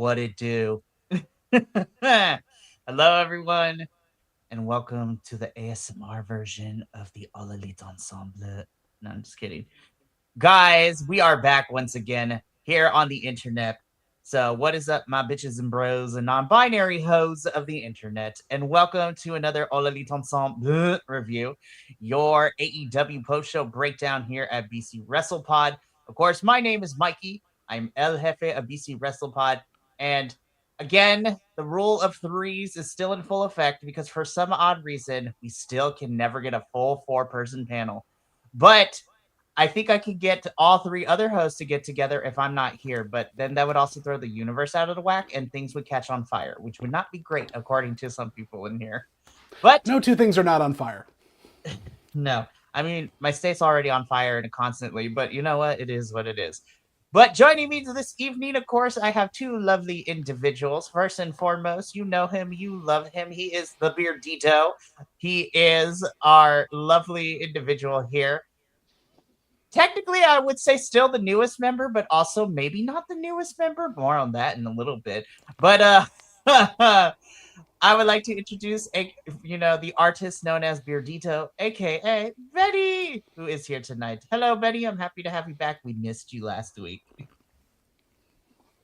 What it do? Hello, everyone, and welcome to the ASMR version of the All Elite Ensemble. No, I'm just kidding. Guys, we are back once again here on the internet. So, what is up, my bitches and bros and non binary hoes of the internet? And welcome to another All Elite Ensemble review, your AEW Post-Show Breakdown here at BC WrestlePod. Of course, my name is Mikey. I'm El Jefe of BC WrestlePod. And again, the rule of threes is still in full effect because for some odd reason, we still can never get a full four-person panel. But I think I could get all three other hosts to get together if I'm not here, but then that would also throw the universe out of the whack and things would catch on fire, which would not be great according to some people in here. But no two things are not on fire. No, I mean, my state's already on fire and constantly, but you know what? It is what it is. But joining me this evening, of course, I have two lovely individuals. First and foremost, you know him, you love him. He is the Beardito. He is our lovely individual here. Technically, I would say still the newest member, but also maybe not the newest member. More on that in a little bit. But I would like to introduce, the artist known as Beardito, aka Betty, who is here tonight. Hello, Betty. I'm happy to have you back. We missed you last week.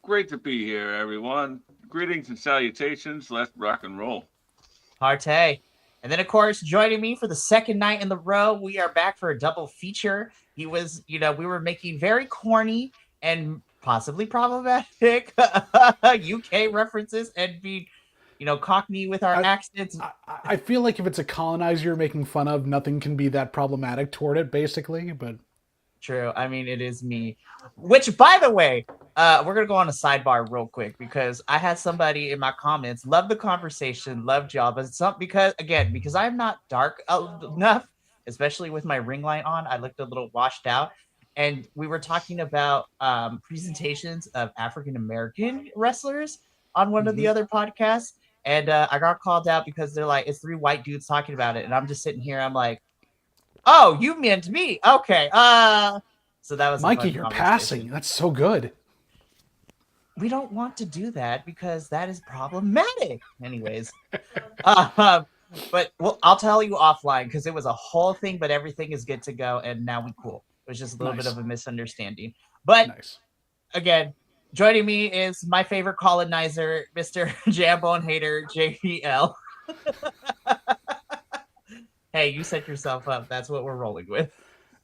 Great to be here, everyone. Greetings and salutations. Let's rock and roll. Partey. And then, of course, joining me for the second night in the row, we are back for a double feature. He was, we were making very corny and possibly problematic UK references and being, Cockney with our accents. I feel like if it's a colonizer you're making fun of, nothing can be that problematic toward it, basically. But true. I mean, it is me. Which, by the way, we're going to go on a sidebar real quick because I had somebody in my comments, love the conversation, love y'all, but it's not because I'm not dark enough especially with my ring light on. I looked a little washed out. And we were talking about presentations of African American wrestlers on one of the other podcasts. And I got called out because they're like, it's three white dudes talking about it. And I'm just sitting here. I'm like, oh, you meant me. Okay. So that was Mikey, you're passing. That's so good. We don't want to do that because that is problematic. Anyways. But I'll tell you offline because it was a whole thing, but everything is good to go. And now we cool. It was just a little bit of a misunderstanding. But again, joining me is my favorite colonizer, Mr. Jambone Hater, JPL. Hey, you set yourself up. That's what we're rolling with.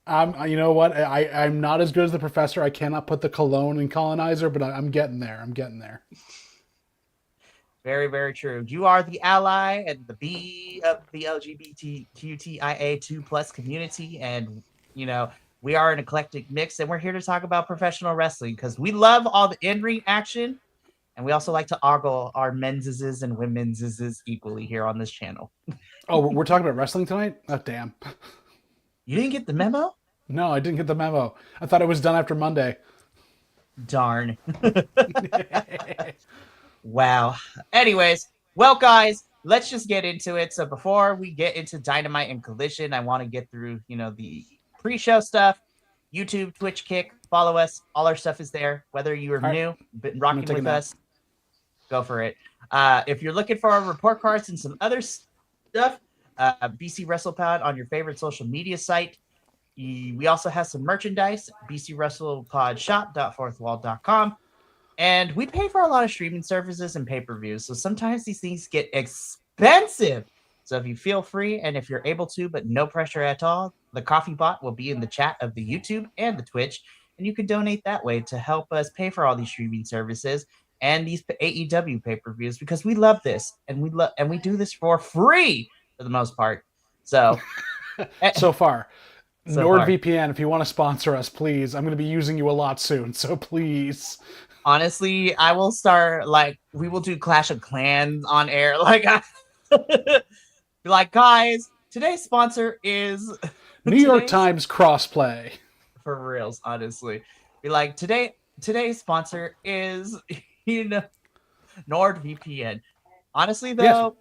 You know what? I'm not as good as the professor. I cannot put the cologne in colonizer, but I'm getting there. I'm getting there. Very, very true. You are the ally and the B of the LGBTQTIA2+ community. And, you know, we are an eclectic mix, and we're here to talk about professional wrestling because we love all the in-ring action. And we also like to ogle our men's and women's equally here on this channel. Oh, we're talking about wrestling tonight? Oh, damn. You didn't get the memo? No, I didn't get the memo. I thought it was done after Monday. Darn. Wow. Anyways, well, guys, let's just get into it. So before we get into Dynamite and Collision, I want to get through, the pre-show stuff. YouTube, Twitch, Kick, follow us. All our stuff is there. Whether you are new, been rocking with us, go for it. If you're looking for our report cards and some other stuff, BC WrestlePod on your favorite social media site. We also have some merchandise, bcwrestlepodshop.fourthwall.com. And we pay for a lot of streaming services and pay-per-views, so sometimes these things get expensive. So if you feel free and if you're able to, but no pressure at all, the coffee bot will be in the chat of the YouTube and the Twitch, and you can donate that way to help us pay for all these streaming services and these AEW pay-per-views because we love this and we do this for free for the most part. So so far. NordVPN, if you want to sponsor us, please. I'm going to be using you a lot soon, so please. Honestly, I will start, we will do Clash of Clans on air. Be like, guys, today's sponsor is... New York Times crossplay. For reals, honestly. Be like, today's sponsor is, NordVPN. Honestly, though... Yes.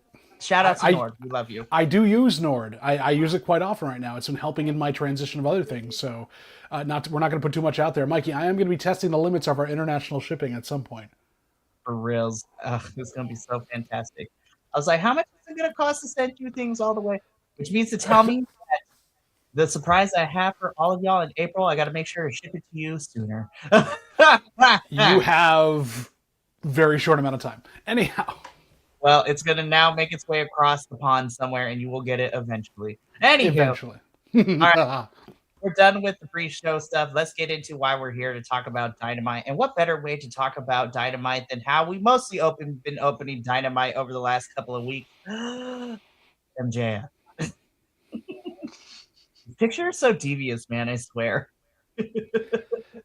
Shout out to Nord. We love you. I do use Nord. I use it quite often right now. It's been helping in my transition of other things. So we're not going to put too much out there. Mikey, I am going to be testing the limits of our international shipping at some point. For reals. This is going to be so fantastic. I was like, how much is it going to cost to send you things all the way? Which means to tell me that the surprise I have for all of y'all in April, I got to make sure to ship it to you sooner. You have very short amount of time. Anyhow. Well, it's going to now make its way across the pond somewhere, and you will get it eventually. Eventually. All right. We're done with the pre-show stuff. Let's get into why we're here to talk about Dynamite. And what better way to talk about Dynamite than how we mostly been opening Dynamite over the last couple of weeks. MJF. Picture is so devious, man, I swear.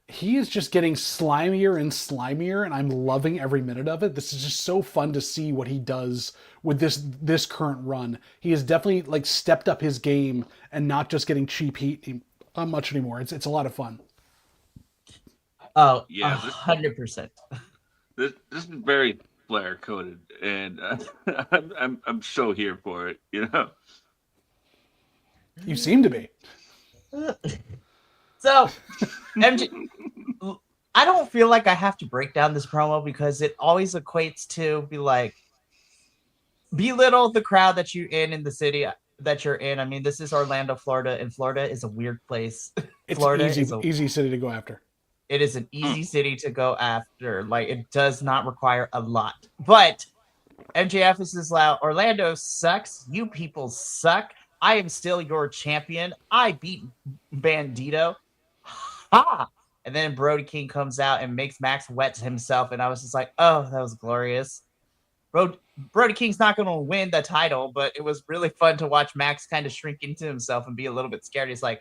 He is just getting slimier and slimier, and I'm loving every minute of it. This is just so fun to see what he does with this current run. He has definitely stepped up his game and not just getting cheap heat much anymore. It's a lot of fun. Oh yeah, 100%. This is very Flair coded, and I'm so here for it. You seem to be. So, MJ, I don't feel like I have to break down this promo because it always equates to belittle the crowd that you're in the city that you're in. I mean, this is Orlando, Florida, and Florida is a weird place. It's Florida easy city to go after. It is an easy city to go after. It does not require a lot. But MJF is this loud. Orlando sucks. You people suck. I am still your champion. I beat Bandito. Ha! And then Brody King comes out and makes Max wet himself. And I was just like, oh, that was glorious. Brody King's not going to win the title, but it was really fun to watch Max kind of shrink into himself and be a little bit scared. He's like,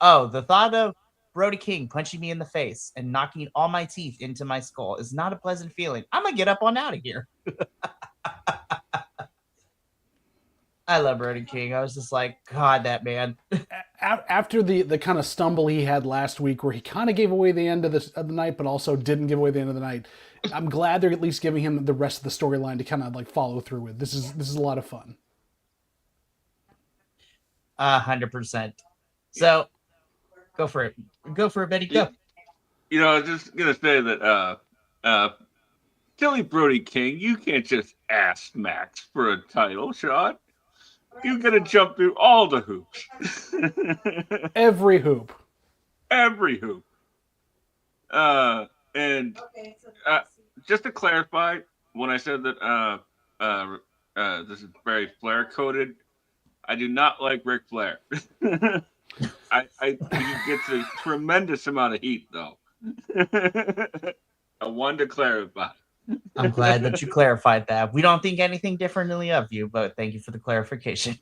oh, the thought of Brody King punching me in the face and knocking all my teeth into my skull is not a pleasant feeling. I'm going to get up on out of here. I love Brody King. I was just like, God, that man. After the kind of stumble he had last week, where he kind of gave away the end of the night, but also didn't give away the end of the night, I'm glad they're at least giving him the rest of the storyline to kind of like follow through with. This is a lot of fun. 100%. So go for it. Go for it, Betty. Go. I was just gonna say that Kelly Brody King, you can't just ask Max for a title shot. You gotta jump through all the hoops. Every hoop. Every hoop. And just to clarify, when I said that this is very Flair coded, I do not like Ric Flair. I he gets a tremendous amount of heat though. I wanted to clarify. I'm glad that you clarified that. We don't think anything differently of you, but thank you for the clarification.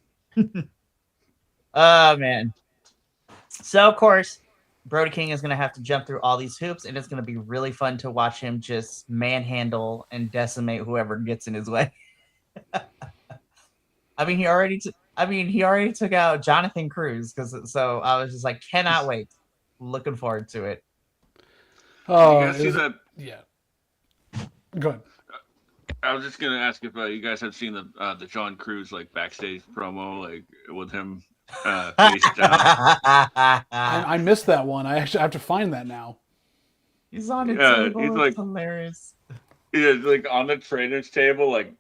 Oh, man. So, of course, Brody King is going to have to jump through all these hoops, and it's going to be really fun to watch him just manhandle and decimate whoever gets in his way. I mean, he already took out Jonathan Cruz, so I was just like, cannot wait. Looking forward to it. Oh, you guys see that? Yeah. Go ahead. I was just gonna ask if you guys have seen the John Cruz like backstage promo, like with him face down. I missed that one. I actually have to find that now. He's on a table. He's like, hilarious. Yeah, like on the trainer's table, like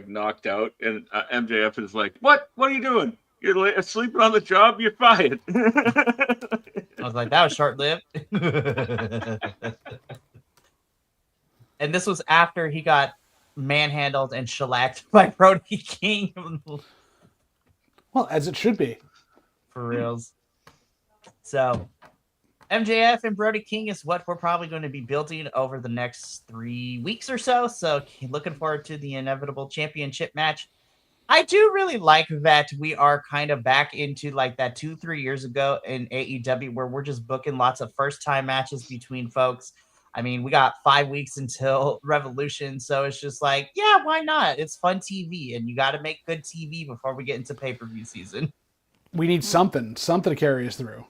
knocked out, and MJF is like, "What? What are you doing? You're sleeping on the job. You're fired." I was like, that was short lived. And this was after he got manhandled and shellacked by Brody King. Well, as it should be. For reals. So, MJF and Brody King is what we're probably going to be building over the next 3 weeks or so. So, looking forward to the inevitable championship match. I do really like that we are kind of back into like that 2-3 years ago in AEW where we're just booking lots of first-time matches between folks. I mean, we got 5 weeks until Revolution, so it's just like, yeah, why not? It's fun TV, and you got to make good TV before we get into pay-per-view season. We need something to carry us through.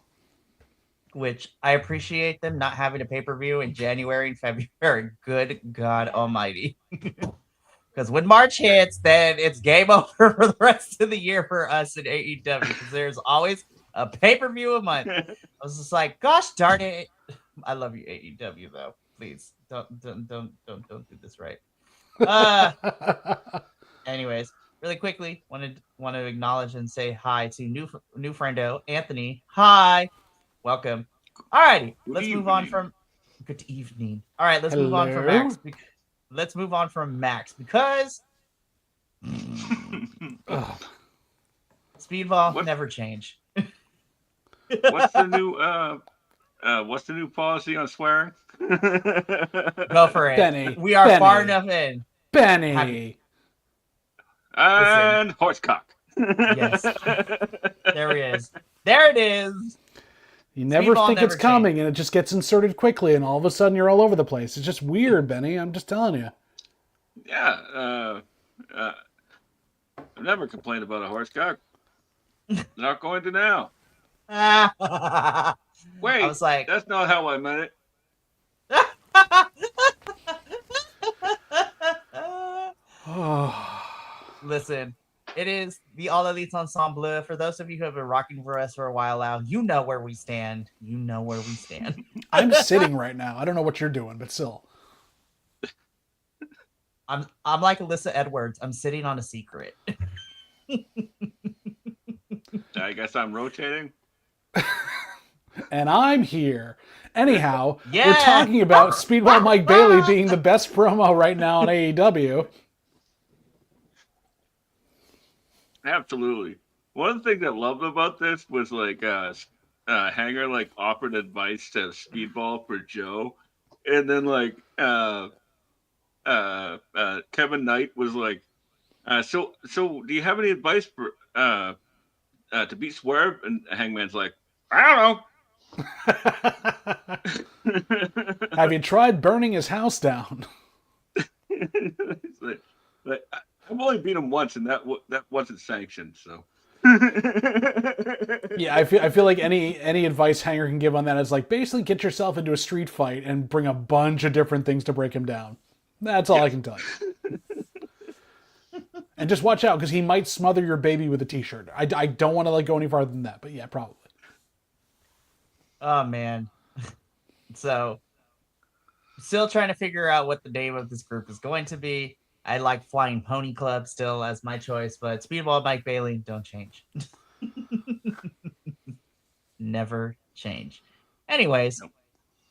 Which I appreciate them not having a pay-per-view in January and February. Good God Almighty. Because when March hits, then it's game over for the rest of the year for us in AEW, because there's always a pay-per-view a month. I was just like, gosh darn it. I love you, AEW, though. Please don't do this right. Anyways, really quickly, want to acknowledge and say hi to new friendo Anthony. Hi, welcome. Alrighty, let's move on from. Good evening. All right, let's move on from Max. Let's move on from Max because Speedball never change. What's the new policy on swearing? Go for it. Benny. We are far enough in. Benny. And horsecock. Yes. There he is. There it is. You never think it's coming, and it just gets inserted quickly, and all of a sudden you're all over the place. It's just weird, Benny. I'm just telling you. Yeah. I've never complained about a horsecock. Not going to now. Wait, I was like, that's not how I meant it. Listen, it is the All Elite Ensemble. For those of you who have been rocking for us for a while now, you know where we stand. You know where we stand. I'm sitting right now. I don't know what you're doing, but still. I'm like Alyssa Edwards. I'm sitting on a secret. I guess I'm rotating. And I'm here. Anyhow, we're talking about Speedball Mike Bailey being the best promo right now on AEW. Absolutely. One of the things I loved about this was like Hanger like offered advice to Speedball for Joe, and then like Kevin Knight was like, so do you have any advice for to beat Swerve? And Hangman's like, I don't know. Have you tried burning his house down? I've only beat him once, and that wasn't sanctioned. So. Yeah, I feel like any advice Hanger can give on that is like basically get yourself into a street fight and bring a bunch of different things to break him down. That's all I can tell you. And just watch out because he might smother your baby with a t-shirt. I don't want to like go any farther than that, but yeah, probably. Oh man. So still trying to figure out what the name of this group is going to be. I like Flying Pony Club still as my choice, but Speedball Mike Bailey don't change. Never change. Anyways,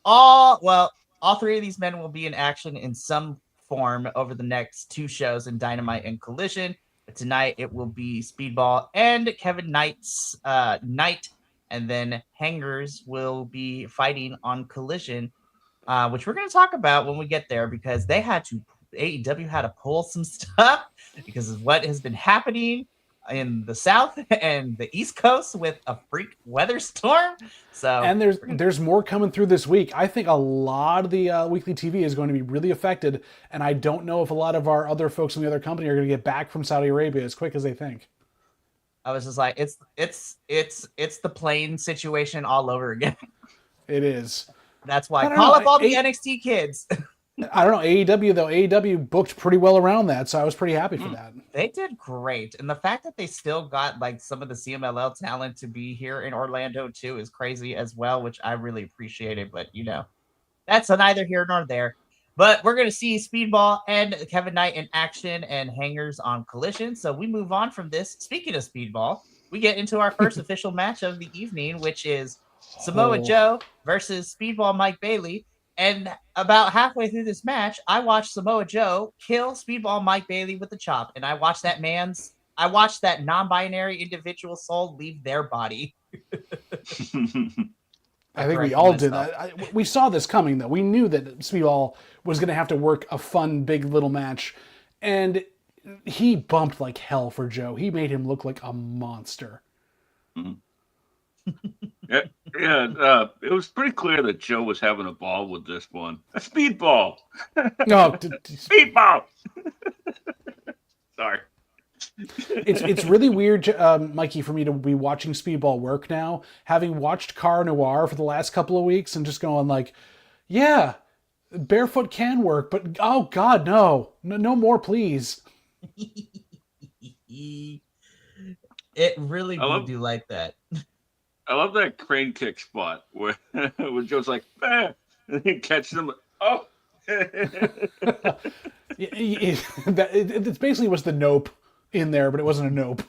all three of these men will be in action in some form over the next two shows in Dynamite and Collision. But tonight it will be Speedball and Kevin Knight's Knight, and then Hangers will be fighting on Collision, which we're going to talk about when we get there because AEW had to pull some stuff because of what has been happening in the South and the East Coast with a freak weather storm. So, and there's more coming through this week. I think a lot of the weekly TV is going to be really affected, and I don't know if a lot of our other folks in the other company are going to get back from Saudi Arabia as quick as they think. I was just like, it's the plane situation all over again. It is. That's why call up all the NXT kids. I don't know, AEW though. AEW booked pretty well around that, so I was pretty happy for that. They did great, and the fact that they still got like some of the CMLL talent to be here in Orlando too is crazy as well, which I really appreciated. But that's neither here nor there. But we're gonna see Speedball and Kevin Knight in action and Hangers on Collision. So we move on from this. Speaking of Speedball, we get into our first official match of the evening, which is Samoa Joe versus Speedball Mike Bailey. And about halfway through this match, I watched Samoa Joe kill Speedball Mike Bailey with the chop. And I watched that non-binary individual soul leave their body. I think we all did that. We saw this coming, though. We knew that Speedball was going to have to work a fun, big little match. And he bumped like hell for Joe. He made him look like a monster. Mm-hmm. Yeah, it was pretty clear that Joe was having a ball with this one. A speedball. No, speedball. Sorry. It's really weird, Mikey, for me to be watching Speedball work now, having watched Car Noir for the last couple of weeks and just going like, yeah, barefoot can work, but oh God, no more, please. It really do like that. I love that crane kick spot where Joe's like, and he catches him. Oh, it basically was the nope in there, but it wasn't a nope.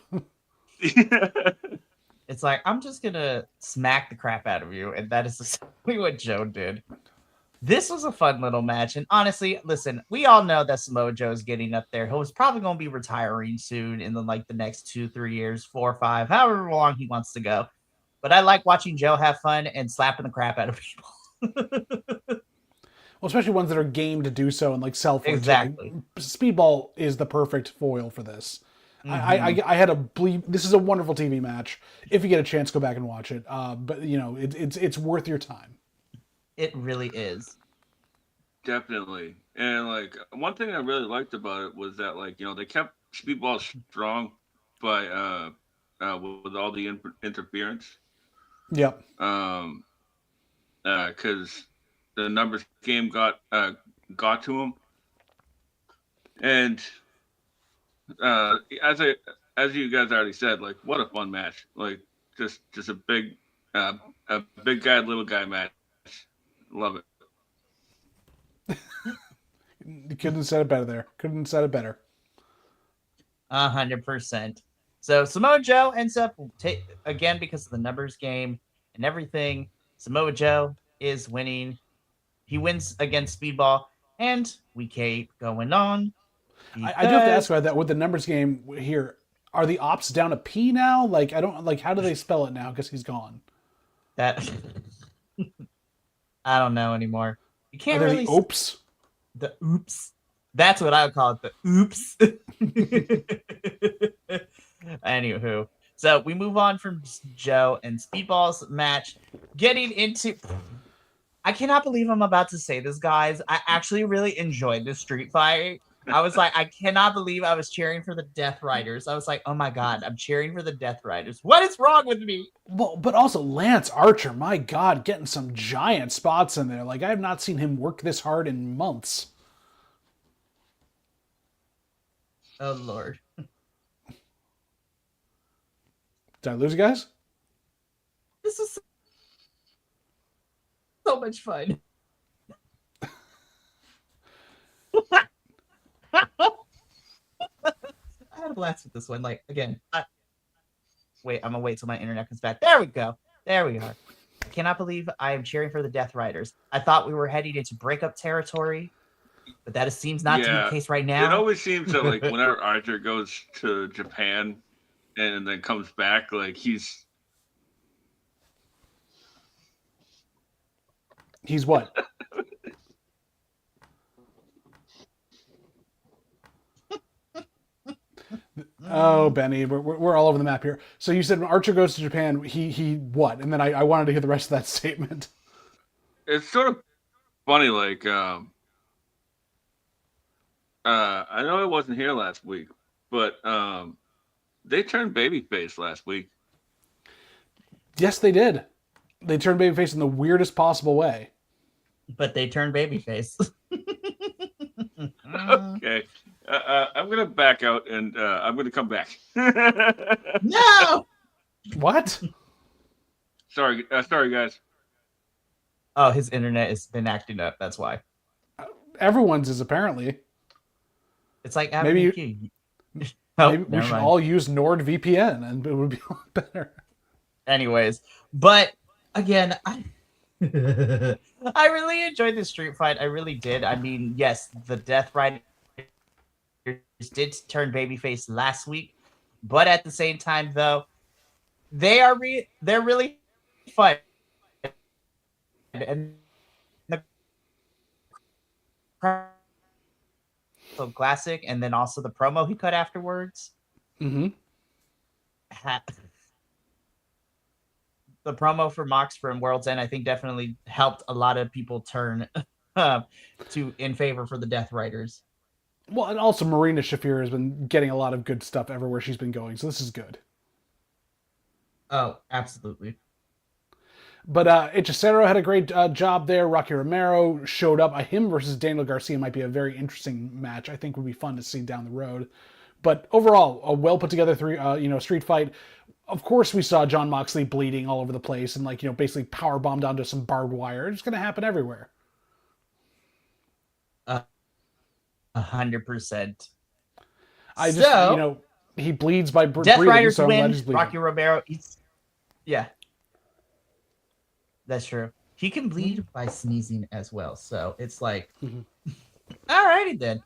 It's like, I'm just gonna smack the crap out of you, and that is exactly what Joe did. This was a fun little match, and honestly, listen, we all know that Samoa Joe's getting up there. He's probably gonna be retiring soon in the next 2-3 years, 4 or 5, however long he wants to go. But I like watching Joe have fun and slapping the crap out of people. Well, especially ones that are game to do so and self-work. Exactly. Speedball is the perfect foil for this. Mm-hmm. I had to believe this is a wonderful TV match. If you get a chance, go back and watch it. But it's worth your time. It really is. Definitely. And one thing I really liked about it was that they kept Speedball strong by with all the interference. Yep. Because the numbers game got to him, and as you guys already said, what a fun match! Just a big guy, little guy match. Love it. You couldn't have said it better there. Couldn't have said it better. 100%. So Samoa Joe ends up again because of the numbers game and everything. Samoa Joe is winning. He wins against Speedball, and we keep going on. I do have to ask about that with the numbers game here. Are the ops down a P now? I don't how do they spell it now? Because he's gone. That I don't know anymore. You can't really. The oops. The oops. That's what I would call it. The oops. Anywho, so we move on from Joe and Speedball's match, getting into. I cannot believe I'm about to say this, guys. I actually really enjoyed this street fight. I was like, I cannot believe I was cheering for the Death Riders. I was like, oh my God, I'm cheering for the Death Riders. What is wrong with me? Well, but also Lance Archer, my God, getting some giant spots in there. Like, I have not seen him work this hard in months. Oh, Lord. Did I lose you guys? This is so much fun. I had a blast with this one. Like, again, wait, I'm gonna wait till my internet comes back. There we go. There we are. I cannot believe I am cheering for the Death Riders. I thought we were heading into breakup territory, but that seems not to be the case right now. It always seems that like whenever Archer goes to Japan and then comes back, like he's what? Oh, Benny, we're all over the map here. So you said when Archer goes to Japan, he what? And then I wanted to hear the rest of that statement. It's sort of funny, like I know I wasn't here last week, but they turned babyface last week. Yes, they did. They turned babyface in the weirdest possible way. But they turned babyface. Okay. I'm going to back out and I'm going to come back. No! What? Sorry, guys. Oh, his internet has been acting up. That's why. Everyone's is apparently. It's like maybe maybe we should all use NordVPN and it would be a lot better. Anyways, but again, I really enjoyed the street fight. I really did. I mean, yes, the Death Riders did turn babyface last week, but at the same time, though, they're really fun. And the so classic, and then also the promo he cut afterwards. Mm-hmm. The promo for Mox from World's End, I think, definitely helped a lot of people turn in favor for the Death Riders. Well, and also Marina Shafir has been getting a lot of good stuff everywhere she's been going, so this is good. Oh, absolutely. But Hechicero had a great job there. Rocky Romero showed up. Him versus Daniel Garcia might be a very interesting match. I think would be fun to see down the road. But overall, a well put together street fight. Of course, we saw Jon Moxley bleeding all over the place and basically power bombed onto some barbed wire. It's going to happen everywhere. 100%. He bleeds by Death breathing. Riders so win. Rocky Romero eats. Yeah. That's true. He can bleed by sneezing as well. So it's like, all righty then.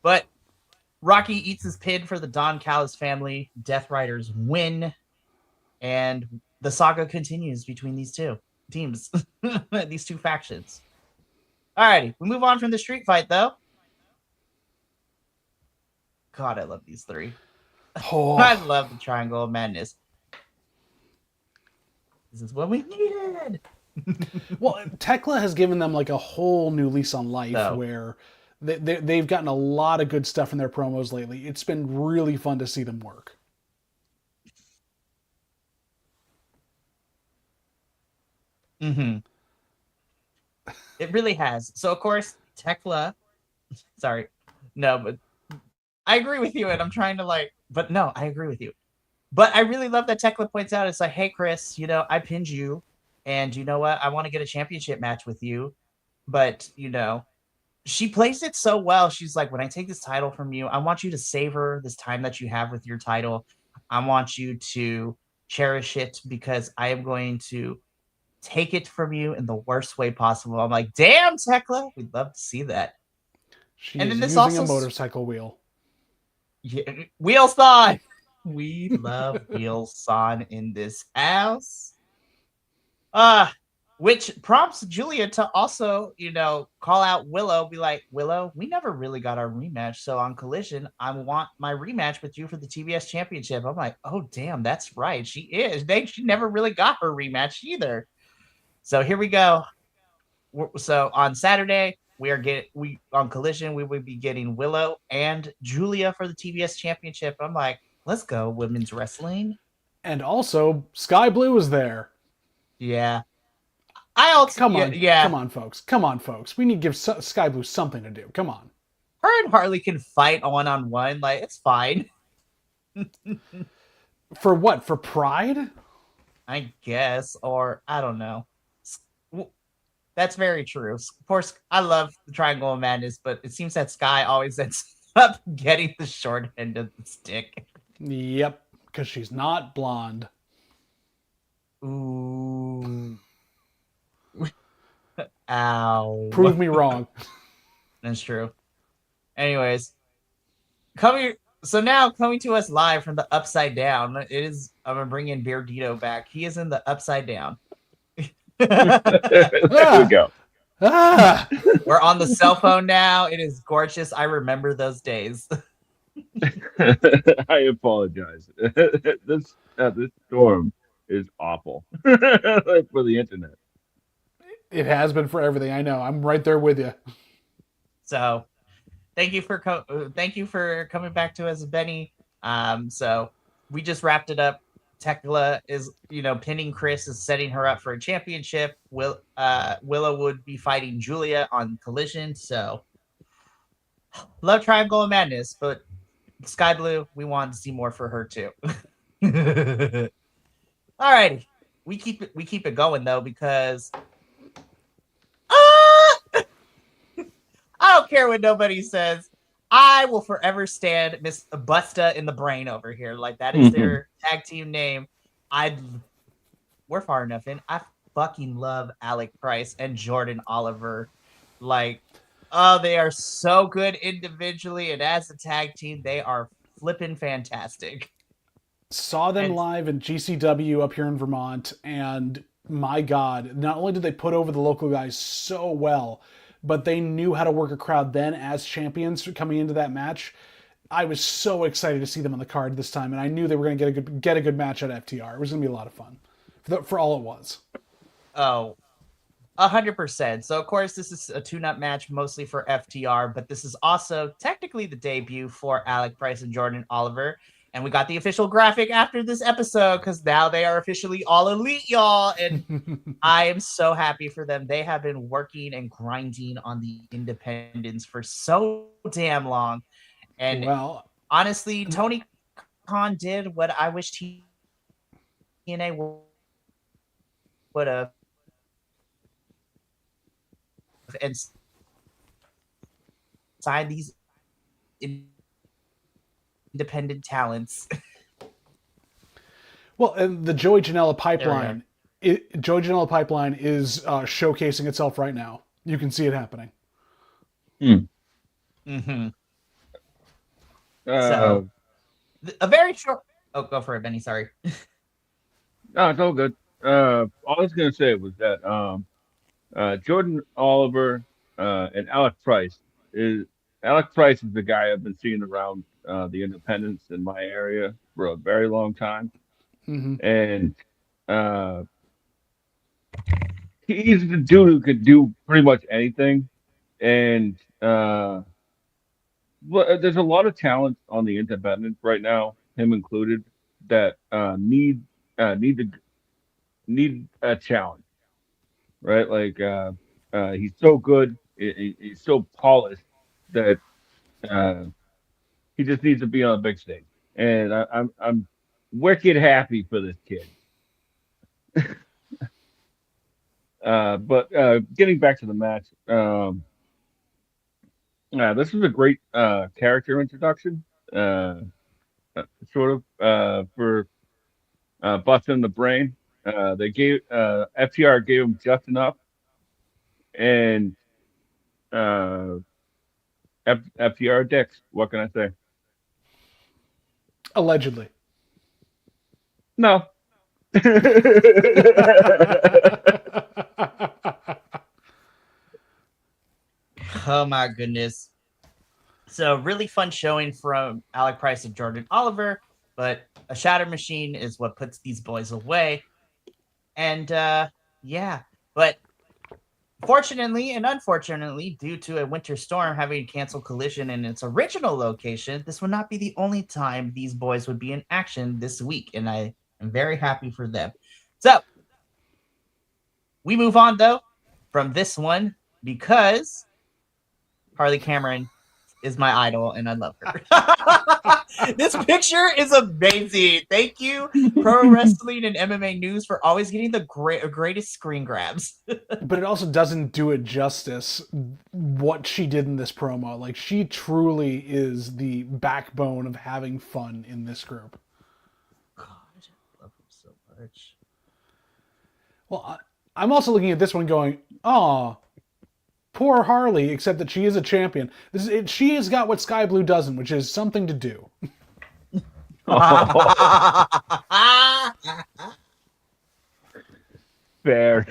But Rocky eats his pin for the Don Callis family. Death Riders win. And the saga continues between these two teams, these two factions. All righty. We move on from the street fight, though. God, I love these three. Oh. I love the Triangle of Madness. This is what we needed. Well, Tekla has given them like a whole new lease on life where they've gotten a lot of good stuff in their promos lately. It's been really fun to see them work. Mm-hmm. It really has. So, of course, Tekla... Sorry. No, but I agree with you, and I'm trying to but no, I agree with you. But I really love that Tekla points out, it's like, hey, Chris, I pinned you, and you know what? I want to get a championship match with you. But, she plays it so well. She's like, when I take this title from you, I want you to savor this time that you have with your title. I want you to cherish it because I am going to take it from you in the worst way possible. I'm like, damn, Tekla. We'd love to see that. She's using a motorcycle wheel. Yeah, wheel thon. We love Wheel Son in this house. Which prompts Julia to also, call out Willow, be like, Willow, we never really got our rematch. So on Collision, I want my rematch with you for the TBS championship. I'm like, oh, damn, that's right. She is. She never really got her rematch either. So here we go. So on Saturday, we on Collision we would be getting Willow and Julia for the TBS Championship. I'm like, let's go women's wrestling. And also, Sky Blue is there. Yeah, I also Come on, folks. Come on, folks. We need to give Sky Blue something to do. Come on. Her and Harley can fight on one. Like, it's fine. For what? For pride? I guess, or I don't know. That's very true. Of course, I love the Triangle of Madness, but it seems that Sky always ends up getting the short end of the stick. Yep, because she's not blonde. Ooh. Ow. Prove me wrong. That's true. Anyways, coming to us live from the Upside Down, I'm gonna bring in Beardito back. He is in the Upside Down. There we go. We're on the cell phone now. It is gorgeous. I remember those days. I apologize. This storm is awful for the internet. It has been for everything. I know. I'm right there with you. So, thank you for coming back to us, Benny. So we just wrapped it up. Tekla is, pinning Chris, is setting her up for a championship. Willow would be fighting Julia on Collision. So, love Triangle of Madness, but Sky Blue, we wanted to see more for her too. Alrighty, we keep it going though, because I don't care what nobody says. I will forever stand Miss Busta in the Brain over here. Like, that is their tag team name. We're far enough in. I fucking love Alec Price and Jordan Oliver. Like, oh, they are so good individually, and as a tag team, they are flipping fantastic. Saw them live in GCW up here in Vermont, and my God, not only did they put over the local guys so well, but they knew how to work a crowd then as champions coming into that match. I was so excited to see them on the card this time, and I knew they were going to get a good match at FTR. It was going to be a lot of fun for all it was. Oh, 100%. So, of course, this is a tune-up match mostly for FTR, but this is also technically the debut for Alec Price and Jordan Oliver. And we got the official graphic after this episode because now they are officially All Elite, y'all. And I am so happy for them. They have been working and grinding on the independents for so damn long. And honestly, Tony Khan did what I wish TNA would have. And signed these independent talents. Well, and the Joey Janela pipeline, Joey Janela pipeline is showcasing itself right now. You can see it happening. So, a very short. Oh, go for it, Benny. Sorry. No, it's all good. All I was going to say was that Jordan Oliver and Alec Price is the guy I've been seeing around the independents in my area for a very long time. And he's the dude who could do pretty much anything. And there's a lot of talent on the independents right now, him included, that need a challenge, right? Like he's so good, he's so polished that he just needs to be on a big stage, and I'm wicked happy for this kid. But getting back to the match, this was a great character introduction, sort of for busting the brain. They gave FTR gave him just enough, and FTR dicks. What can I say? Allegedly. No. Oh my goodness. So really fun showing from Alec Price and Jordan Oliver, but a shatter machine is what puts these boys away. And yeah, but Fortunately and unfortunately, due to a winter storm having canceled Collision in its original location, this would not be the only time these boys would be in action this week, and I am very happy for them. So, we move on, though, from this one because Harley Cameron is my idol, and I love her. This picture is amazing. Thank you, Pro Wrestling and MMA News, for always getting the greatest screen grabs. But it also doesn't do it justice what she did in this promo. Like, she truly is the backbone of having fun in this group. God, I love her so much. Well, I'm also looking at this one going, "Aw, poor Harley," except that she is a champion. She has got what Sky Blue doesn't, which is something to do. Fair.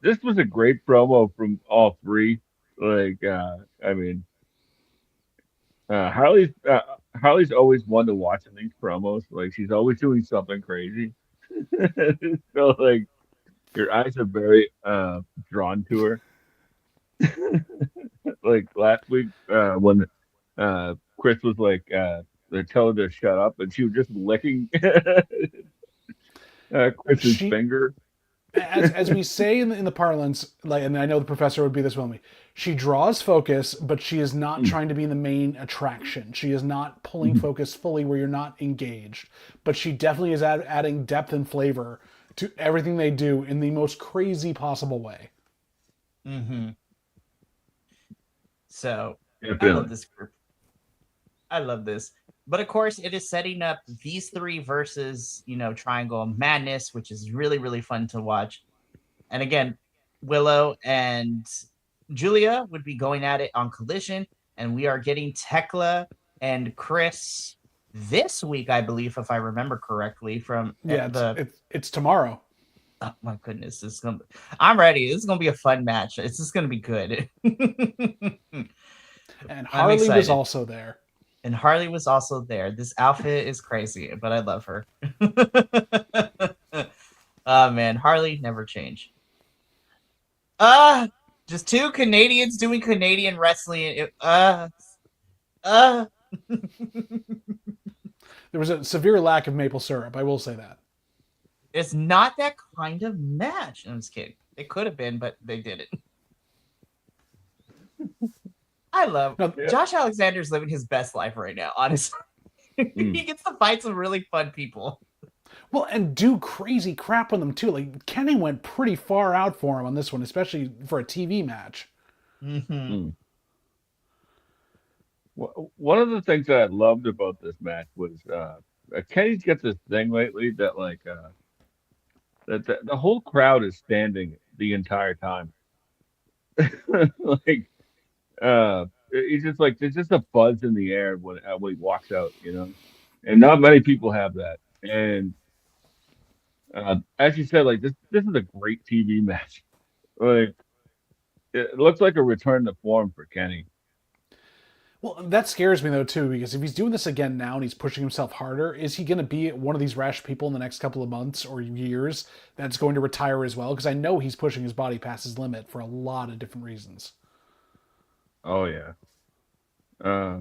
This was a great promo from all three. Like, I mean, Harley's always one to watch in these promos. Like, she's always doing something crazy. So, like, your eyes are very drawn to her. Like last week, when Chris was like, they're telling her to shut up, and she was just licking Chris's finger. As we say in the parlance, like, and I know the professor would be this with me, she draws focus, but she is not trying to be the main attraction. She is not pulling focus fully where you're not engaged. But she definitely is adding depth and flavor to everything they do in the most crazy possible way. Mm-hmm. So, Yeah, I love this group. I love this. But of course, it is setting up these three versus, Triangle Madness, which is really, really fun to watch. And again, Willow and Julia would be going at it on Collision. And we are getting Tekla and Chris this week, I believe, if I remember correctly. It's tomorrow. Oh my goodness, I'm ready. This is gonna be a fun match. It's just gonna be good. And Harley was also there. And Harley was also there. This outfit is crazy, but I love her. Oh man, Harley never change. Just two Canadians doing Canadian wrestling. There was a severe lack of maple syrup, I will say that. It's not that kind of match. I'm just kidding. It could have been, but they didn't. I love Josh Alexander's living his best life right now, honestly. He gets to fight some really fun people. Well, and do crazy crap on them, too. Like, Kenny went pretty far out for him on this one, especially for a TV match. Mm-hmm. One of the things that I loved about this match was Kenny's got this thing lately that, like, that the whole crowd is standing the entire time. Like, he's just like, there's just a buzz in the air when he walks out, and not many people have that. And as you said, like, this is a great TV match. Like, it looks like a return to form for Kenny. Well, that scares me, though, too, because if he's doing this again now and he's pushing himself harder, is he going to be one of these rash people in the next couple of months or years that's going to retire as well? Because I know he's pushing his body past his limit for a lot of different reasons. Oh, yeah. I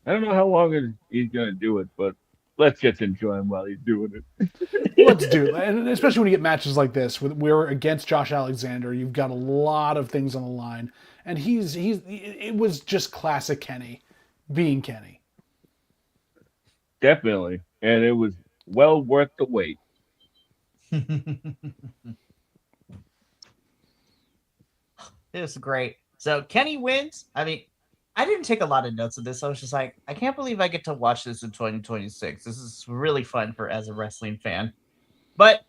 don't know how long he's going to do it, but let's just enjoy him while he's doing it. Let's do it. And especially when you get matches like this, we're against Josh Alexander. You've got a lot of things on the line. And it was just classic Kenny being Kenny. Definitely. And it was well worth the wait. It was great. So Kenny wins. I mean, I didn't take a lot of notes of this. I was just like, I can't believe I get to watch this in 2026. This is really fun as a wrestling fan. But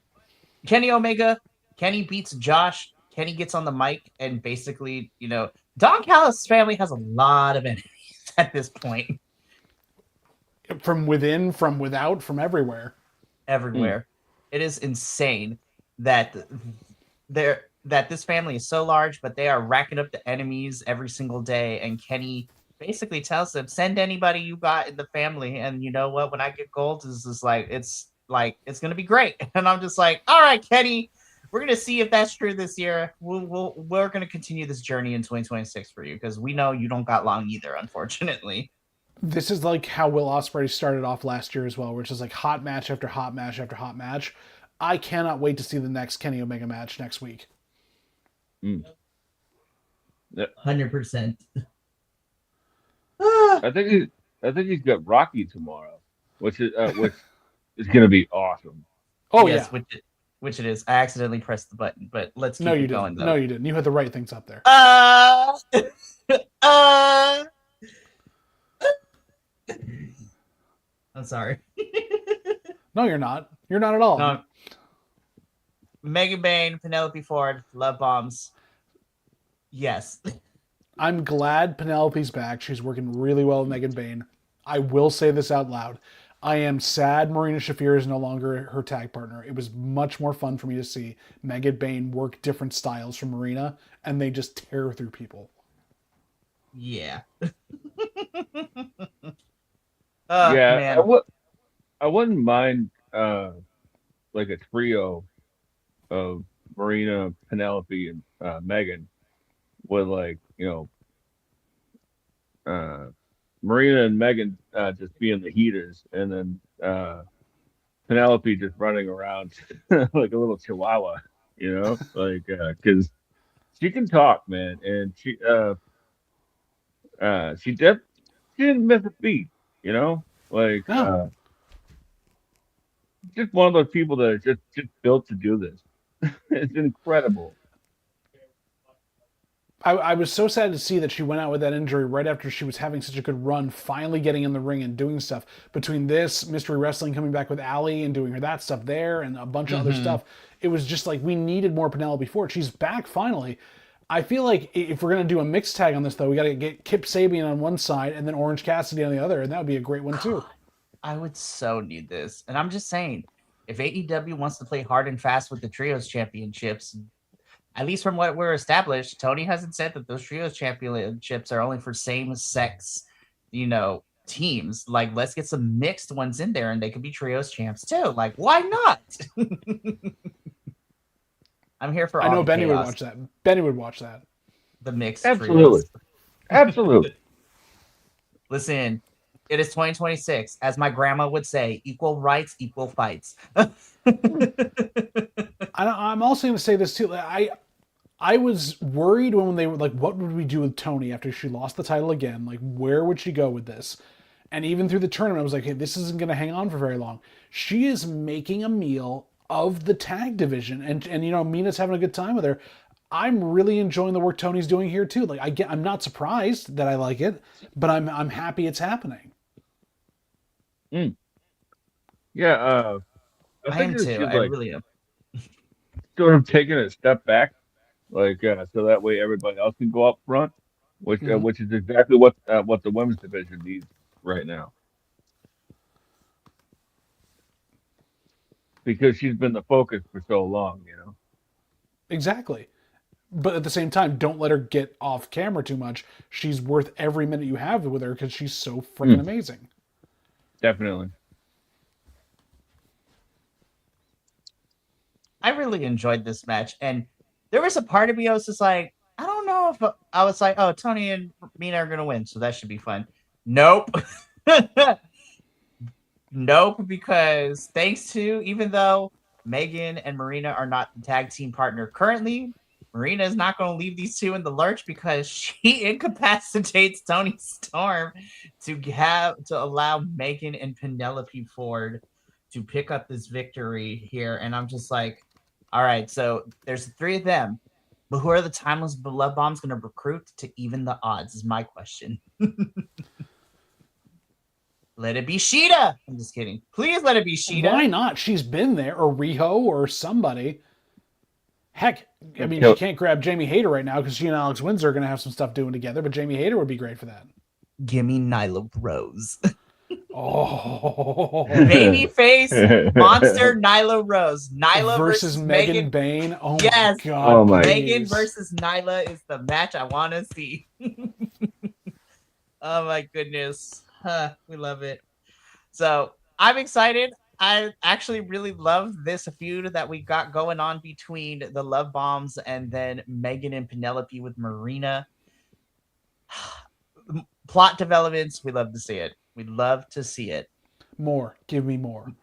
Kenny beats Josh. Kenny gets on the mic and basically, Don Callis' family has a lot of enemies at this point. From within, from without, from everywhere. Everywhere. It is insane that this family is so large, but they are racking up the enemies every single day. And Kenny basically tells them, send anybody you got in the family. And you know what? When I get gold, it's just like, it's like it's gonna be great. And I'm just like, all right, Kenny, we're gonna see if that's true this year. We're gonna continue this journey in 2026 for you because we know you don't got long either, unfortunately. This is like how Will Ospreay started off last year as well, which is like hot match after hot match after hot match. I cannot wait to see the next Kenny Omega match next week. 100%. I think he's got Rocky tomorrow, which is going to be awesome. Oh yes, yeah, which it is. I accidentally pressed the button, but let's keep it going. Though. No, you didn't. You had the right things up there. I'm sorry. No, you're not. You're not at all. No. Megan Bayne, Penelope Ford, love bombs. Yes. I'm glad Penelope's back. She's working really well with Megan Bayne. I will say this out loud. I am sad Marina Shafir is no longer her tag partner. It was much more fun for me to see Megan Bayne work different styles from Marina, and they just tear through people. Yeah. Yeah, man. I wouldn't mind like a trio of Marina, Penelope, and Megan with like Marina and Megan just being the heaters, and then Penelope just running around like a little chihuahua, like because she can talk, man, and she didn't miss a beat, like No. just one of those people that are just built to do this. It's incredible. I was so sad to see that she went out with that injury right after she was having such a good run, finally getting in the ring and doing stuff. Between this, Mystery Wrestling coming back with Allie and doing that stuff there and a bunch of other stuff, it was just like we needed more Penelope Ford. She's back finally. I feel like if we're going to do a mixed tag on this, though, we got to get Kip Sabian on one side and then Orange Cassidy on the other, and that would be a great one, too. I would so need this. And I'm just saying, if AEW wants to play hard and fast with the Trios Championships, at least from what we're established, Tony hasn't said that those Trios Championships are only for same-sex, teams. Like, let's get some mixed ones in there, and they could be Trios champs, too. Like, why not? I'm here for all I know Benny chaos. would watch that. Benny would watch that. The mixed Absolutely. Trios. Absolutely. Listen, it is 2026. As my grandma would say, equal rights, equal fights. I'm also going to say this too. I was worried when they were like, what would we do with Tony after she lost the title again? Like, where would she go with this? And even through the tournament, I was like, hey, this isn't going to hang on for very long. She is making a meal of the tag division. And Mina's having a good time with her. I'm really enjoying the work Tony's doing here too. Like, I'm not surprised that I like it, but I'm happy it's happening. Yeah, I am too. I really am. Sort of taking a step back, like so that way everybody else can go up front, which is exactly what the women's division needs right now. Because she's been the focus for so long, Exactly. But at the same time, don't let her get off camera too much. She's worth every minute you have with her because she's so freaking amazing. Definitely. I really enjoyed this match, and there was a part of me I was just like, I don't know if I was like, oh, Tony and Mina are gonna win, so that should be fun. Nope. Nope, because thanks to, even though Megan and Marina are not the tag team partner currently, Marina is not going to leave these two in the lurch because she incapacitates Tony Storm to allow Megan and Penelope Ford to pick up this victory here. And I'm just like, all right, so there's three of them, but who are the timeless love bombs going to recruit to even the odds is my question. Let it be Sheeta. I'm just kidding. Please let it be Sheeta. Why not? She's been there, or Riho, or somebody. Heck, I mean, she can't grab Jamie Hayter right now because she and Alex Windsor are going to have some stuff doing together, but Jamie Hayter would be great for that. Give me Nyla Rose. Oh. Babyface monster Nyla Rose. Nyla versus Megan Bayne. Oh yes. My God. Oh my. Megan versus Nyla is the match I want to see. Oh my goodness. We love it. So I'm excited. I actually really love this feud that we got going on between the Love Bombs and then Megan and Penelope with Marina. Plot developments, we love to see it. We love to see it. More. Give me more.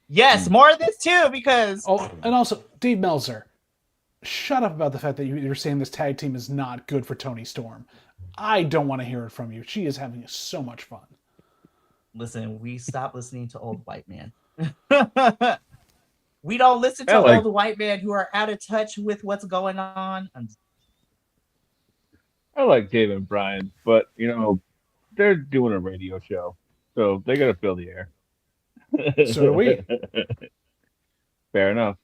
Yes, more of this too, because Oh, and also, Dave Meltzer, shut up about the fact that you're saying this tag team is not good for Toni Storm. I don't want to hear it from you. She is having so much fun. listen, we stopped listening to old white man. We don't listen to old white men who are out of touch with what's going on. I like Dave and Brian, but they're doing a radio show, so they got to fill the air. So do we. Fair enough.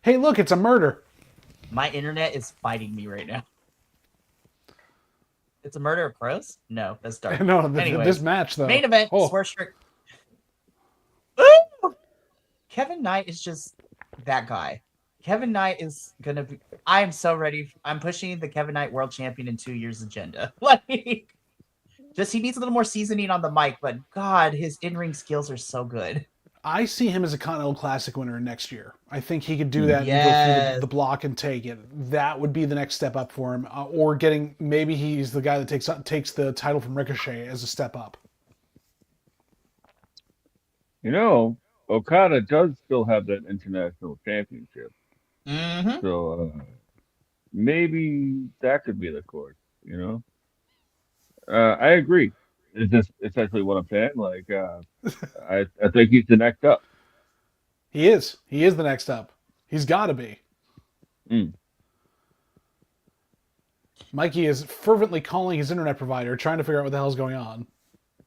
Hey, look, it's a murder. My internet is fighting me right now. It's a murder of crows? No, that's dark. No, this match, though. Main event, Swerve Strickland. Ooh! Kevin Knight is just that guy. Kevin Knight is going to be... I am so ready. I'm pushing the Kevin Knight World Champion in 2 years agenda. Like, just he needs a little more seasoning on the mic, but God, his in-ring skills are so good. I see him as a Continental Classic winner next year. I think he could do that and go through the block and take it. That would be the next step up for him. Or maybe he's the guy that takes the title from Ricochet as a step up. Okada does still have that international championship. Mm-hmm. So maybe that could be the course, I agree. Is this essentially what I'm saying? Like, I think he's the next up. He is. He is the next up. He's got to be. Mikey is fervently calling his internet provider, trying to figure out what the hell's going on.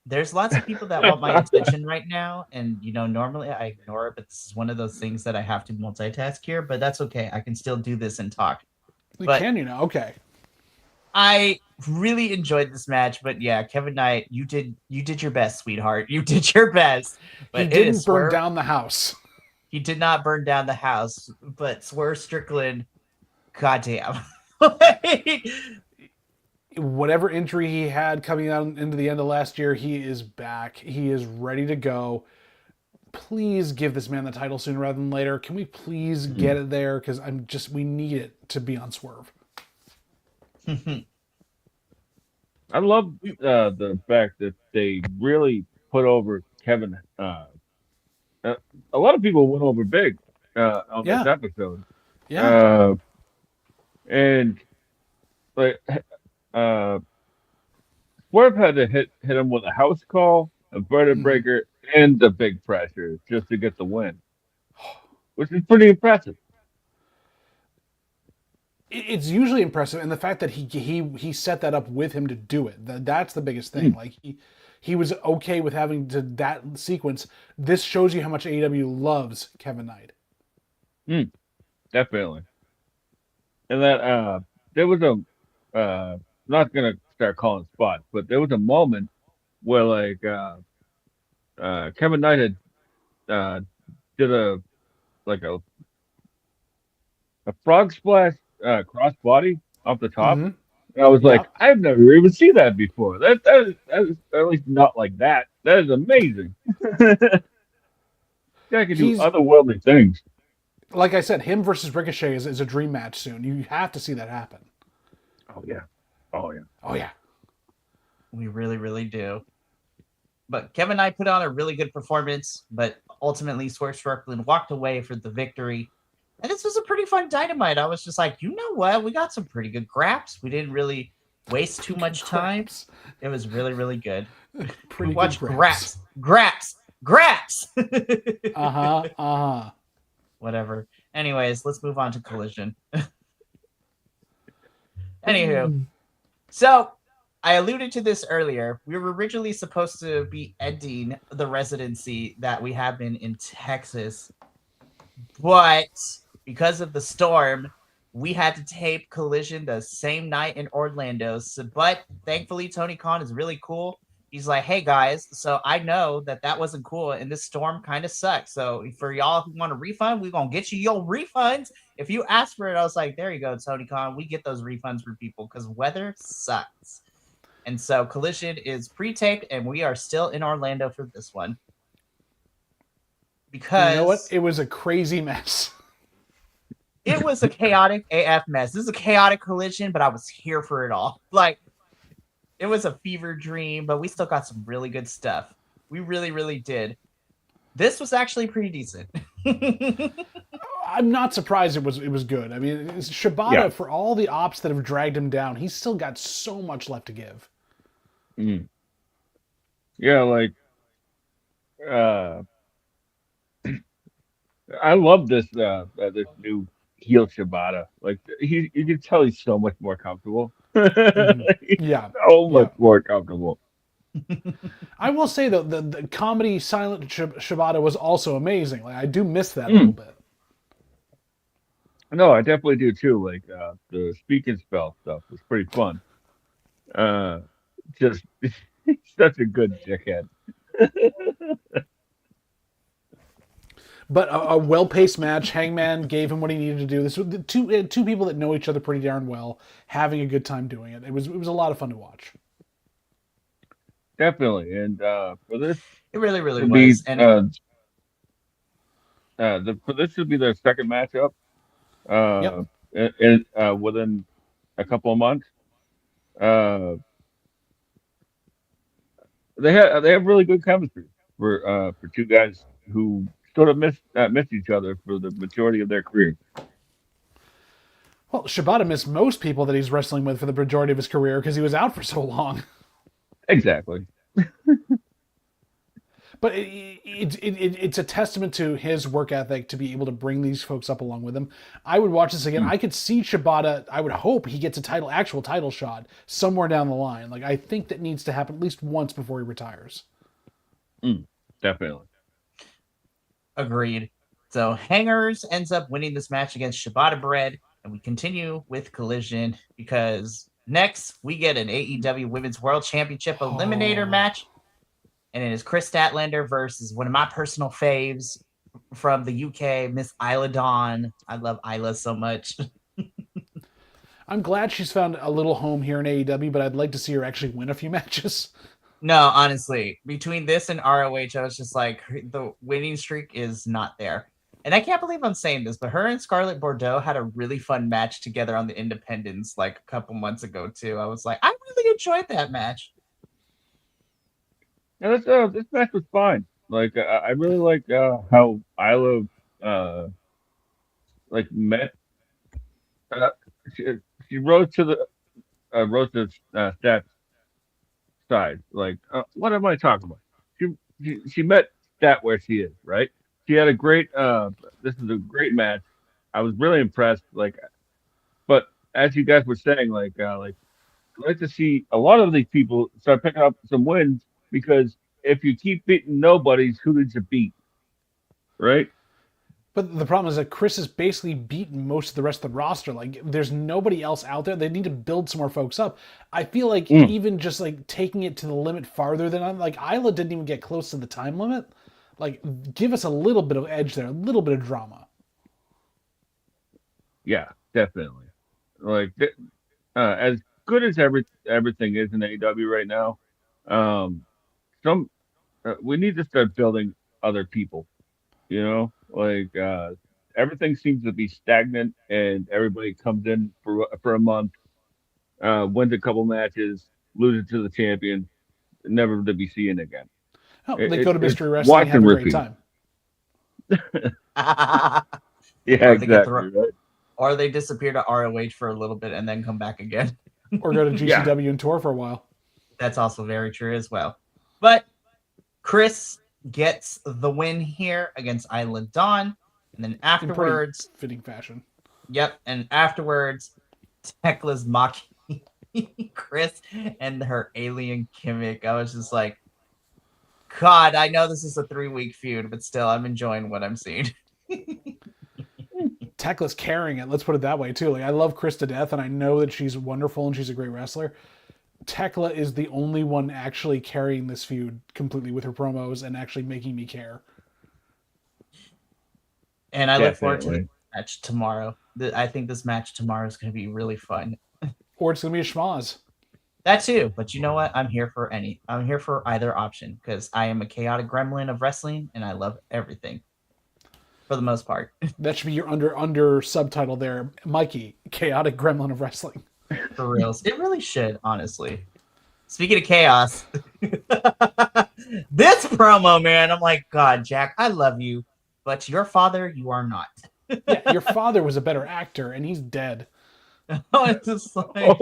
There's lots of people that want my attention right now, and normally I ignore it, but this is one of those things that I have to multitask here, but that's okay. I can still do this and talk. Okay. I really enjoyed this match, but yeah, Kevin Knight, you did your best, sweetheart. You did your best. But he didn't burn down the house. He did not burn down the house, but Swerve Strickland, goddamn. Whatever injury he had coming out into the end of last year, he is back. He is ready to go. Please give this man the title sooner rather than later. Can we please get it there? Because we need it to be on Swerve. I love the fact that they really put over Kevin. A lot of people went over big on this episode. Yeah. And like Swerve had to hit him with a house call, a vertebra breaker, and the big pressure just to get the win, which is pretty impressive. It's usually impressive, and the fact that he set that up with him to do it, that's the biggest thing. Like he was okay with having that sequence. This shows you how much AEW loves Kevin Knight. Definitely. And that there was not gonna start calling spots, but there was a moment where like Kevin Knight had did a frog splash crossbody off the top. And I was like, I've never even seen that before. That is at least not like that. That is amazing. Guy can do otherworldly things. Like I said, him versus Ricochet is a dream match soon. You have to see that happen. Oh yeah. We really, really do. But Kevin Knight put on a really good performance, but ultimately Swerve Strickland walked away for the victory. And this was a pretty fun Dynamite. I was just like, you know what? We got some pretty good graps. We didn't really waste too much time. It was really, really good. Pretty Watch good graps. Whatever. Anyways, let's move on to Collision. Anywho, so I alluded to this earlier. We were originally supposed to be ending the residency that we have been in Texas, but because of the storm, we had to tape Collision the same night in Orlando. But thankfully, Tony Khan is really cool. He's like, hey guys, so I know that wasn't cool and this storm kind of sucks. So for y'all who want a refund, we're going to get you your refunds. If you ask for it, I was like, there you go, Tony Khan. We get those refunds for people because weather sucks. And so Collision is pre-taped, and we are still in Orlando for this one. And you know what? Because It was a crazy mess. it was a chaotic AF mess. This is a chaotic Collision, but I was here for it all. Like, it was a fever dream, but we still got some really good stuff. We really, really did. This was actually pretty decent. I'm not surprised it was good. I mean, Shibata, for all the ops that have dragged him down, he's still got so much left to give. Mm. Yeah, like I love this new heel Shibata. Like you can tell he's so much more comfortable. He's Yeah, so yeah. much more comfortable. I will say though, the comedy silent Shibata was also amazing. Like I do miss that a little Mm. bit. No, I definitely do too. Like the speak and spell stuff was pretty fun. Uh, just he's such a good dickhead. But a well-paced match. Hangman gave him what he needed to do. This was two people that know each other pretty darn well, having a good time doing it. It was a lot of fun to watch. Definitely, and for this It really, really to be was. And for this to be their second matchup Yep. uh within a couple of months. Uh, they have really good chemistry for two guys who sort of missed each other for the majority of their career. Well, Shibata missed most people that he's wrestling with for the majority of his career because he was out for so long. Exactly. But it's a testament to his work ethic to be able to bring these folks up along with him. I would watch this again. Mm, I could see Shibata. I would hope he gets a actual title shot somewhere down the line. Like I think that needs to happen at least once before he retires. mm, definitely. agreed. So Hangers ends up winning this match against Shibata Bread, and we continue with Collision because next we get an AEW Women's World Championship Eliminator match, and it is Chris Statlander versus one of my personal faves from the UK, Miss Isla Dawn. I love Isla so much. I'm glad she's found a little home here in AEW, but I'd like to see her actually win a few matches. No, honestly, between this and ROH, I was just like, the winning streak is not there. And I can't believe I'm saying this, but her and Scarlett Bordeaux had a really fun match together on the Independents like a couple months ago, too. I was like, I really enjoyed that match. Yeah, this match was fine. Like I really like how Isla uh like met. Uh, she, she rose to Stats side. Like what am I talking about? She met Stat where she is, right? She had a great. This is a great match. I was really impressed. Like, but as you guys were saying, like I'd like to see a lot of these people start picking up some wins because if you keep beating nobodies, who did you beat, right? But the problem is that Chris has basically beaten most of the rest of the roster. Like, there's nobody else out there. They need to build some more folks up. I feel like Mm, even just like taking it to the limit farther than like Isla didn't even get close to the time limit. Like, give us a little bit of edge there, a little bit of drama. yeah, definitely. As good as everything is in AEW right now, um, some we need to start building other people. You know, everything seems to be stagnant, and everybody comes in for a month, wins a couple matches, loses to the champion, never to be seen again. Oh, they go to It's Mystery Wrestling, watch have and a great repeat. time, Yeah, or they get the exactly. Right. or they disappear to ROH for a little bit and then come back again. or go to Yeah. GCW and tour for a while. That's also very true as well. But Chris gets the win here against Island Dawn. And then In pretty afterwards, fitting fashion. yep, and afterwards, Tekla's mocking Chris and her alien gimmick. I was just like, God, I know this is a 3-week feud, but still, I'm enjoying what I'm seeing. Tekla's carrying it. Let's put it that way too. Like I love Chris to death, and I know that she's wonderful and she's a great wrestler. Tekla is the only one actually carrying this feud completely with her promos and actually making me care. And I look forward to the Definitely. match tomorrow. I think this match tomorrow is going to be really fun. Or it's gonna be a schmoz. That too, but you know what? I'm here for either option because I am a chaotic gremlin of wrestling and I love everything for the most part. That should be your under subtitle there, Mikey, chaotic gremlin of wrestling. For reals. It really should, honestly. Speaking of chaos, this promo, man, I'm like, God, Jack, I love you, but your father, you are not. Yeah, your father was a better actor, and he's dead. It's just like,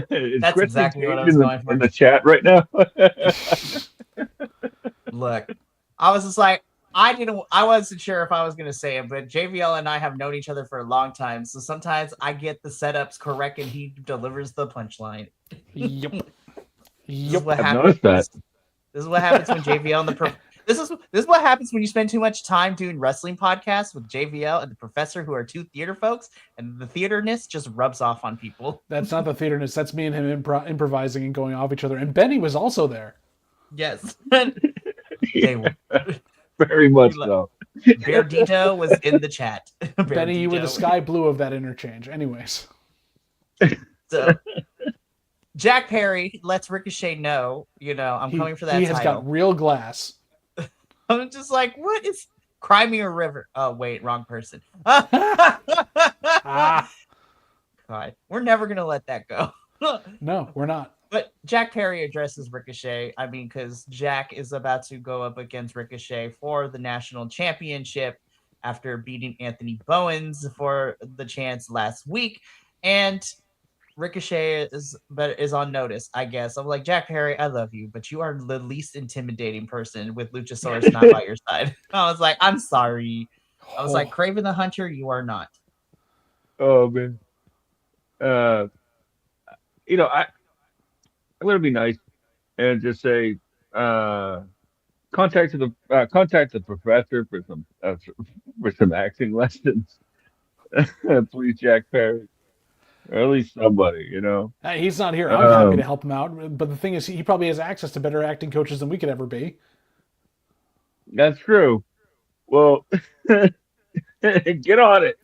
that's Chris exactly what I was going for. In the chat right now. Look, I was just like, I wasn't sure if I was going to say it, but JVL and I have known each other for a long time. So sometimes I get the setups correct and he delivers the punchline. Yep. This is what happens. This is what happens when JVL and this is what happens when you spend too much time doing wrestling podcasts with JVL and the professor, who are two theater folks, and the theaterness just rubs off on people. That's not the theaterness. That's me and him improvising and going off each other. And Benny was also there. Yes. Very much so. Beardito was in the chat. Benny, you were the sky blue of that interchange. Anyways. So Jack Perry lets Ricochet know, I'm coming for that title. He has got real glass. I'm just like, what is Crimea River? Oh, wait, wrong person. God, we're never going to let that go. No, we're not. But Jack Perry addresses Ricochet. I mean, because Jack is about to go up against Ricochet for the national championship after beating Anthony Bowens for the chance last week. And Ricochet is on notice, I guess. I'm like, Jack Perry, I love you, but you are the least intimidating person with Luchasaurus not by your side. I was like, I'm sorry. I was like, Craven the Hunter, you are not. Oh, man. I'm going to be nice and just say, contact the professor for some acting lessons. Please, Jack Perry. Or at least somebody, He's not here. I'm happy to help him out. But the thing is, he probably has access to better acting coaches than we could ever be. That's true. Well, get on it.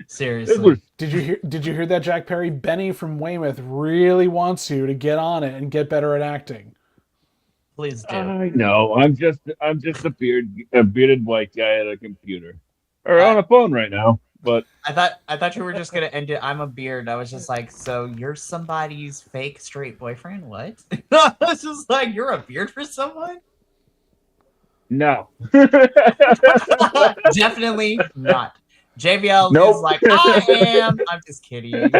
Seriously. Did you hear that, Jack Perry? Benny from Weymouth really wants you to get on it and get better at acting. Please do. I know. I'm just a bearded white guy at a computer or on a phone right now. But I thought you were just gonna end it. I'm a beard. I was just like, so you're somebody's fake straight boyfriend? What? I was just like, you're a beard for someone? No. Definitely not. JVL Nope. is like, I am. I'm just kidding.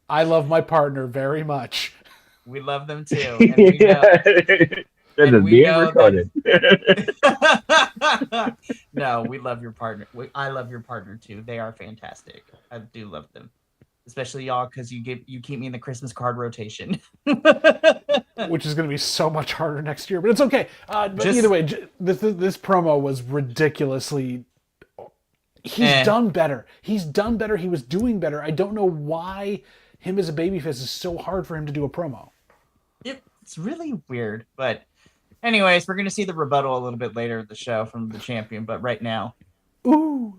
I love my partner very much. We love them too. And we know, and we know recorded. No, we love your partner. I love your partner too. They are fantastic. I do love them. Especially y'all, because you keep me in the Christmas card rotation. Which is going to be so much harder next year, but it's okay. But either way, this promo was ridiculously. He's done better. He's done better. He was doing better. I don't know why him as a babyface is so hard for him to do a promo. It's really weird, but anyways, we're going to see the rebuttal a little bit later in the show from the champion, but right now. Ooh.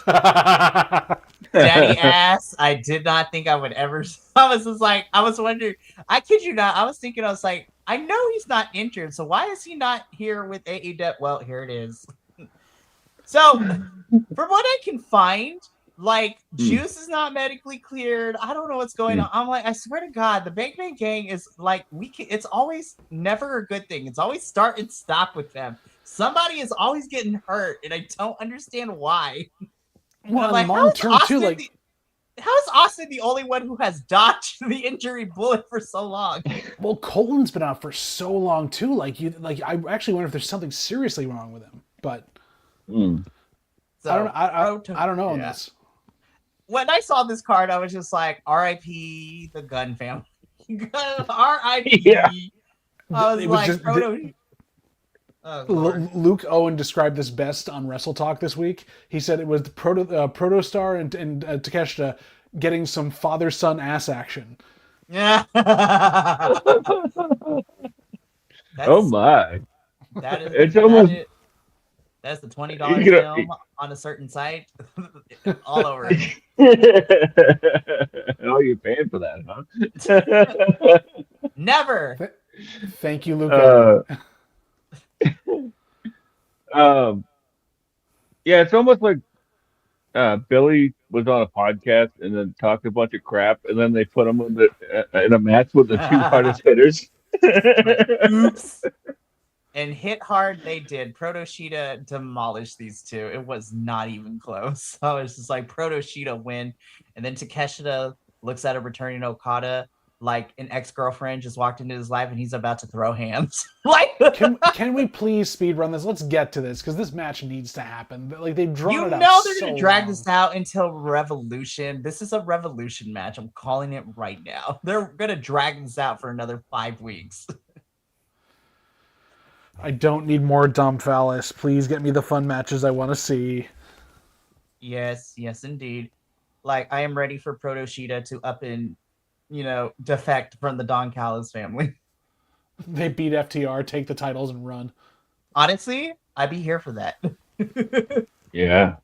Daddy ass. I did not think I would ever. I was just like, I was wondering. I kid you not. I was thinking, I was like, I know he's not injured, so why is he not here with AEW? Well, here it is. So, from what I can find, like, Juice is not medically cleared. I don't know what's going on. I'm like, I swear to God, the Bang Bang Gang is like, it's always never a good thing. It's always start and stop with them. Somebody is always getting hurt, and I don't understand why. Well, like, long term too, like, how is Austin the only one who has dodged the injury bullet for so long? Well, Colton's been out for so long too. I actually wonder if there's something seriously wrong with him. But so, I don't know on this. When I saw this card, I was just like, R.I.P. the Gunn family. R.I.P. Yeah. I was like, Luke Owen described this best on Wrestle Talk this week. He said it was the Protostar and Takeshita getting some father-son ass action. Yeah. Oh my! That is. It's almost. That's the $20 You know, film on a certain site. All over it. oh, you're paying for that, huh? Never. Thank you, Luke Eddy. Um, yeah, it's almost like Billy was on a podcast and then talked a bunch of crap, and then they put him in a match with the two hardest hitters. Like, oops. And hit hard they did. Proto-Sheeta demolished these two. It was not even close. So it's just like Proto-Sheeta win. And then Takeshita looks at a returning Okada like an ex-girlfriend just walked into his life and he's about to throw hands. Like Can we please speed run this? Let's get to this because this match needs to happen. Like they've drawn you it out. know they're so gonna drag long. this out until Revolution. This is a Revolution match. I'm calling it right now. They're gonna drag this out for another 5 weeks. I don't need more dumb phallus. Please get me the fun matches I want to see. Yes, indeed. Like I am ready for Proto-Sheeta to up and defect from the Don Callis family. They beat FTR, take the titles, and run. Honestly, I'd be here for that. Yeah.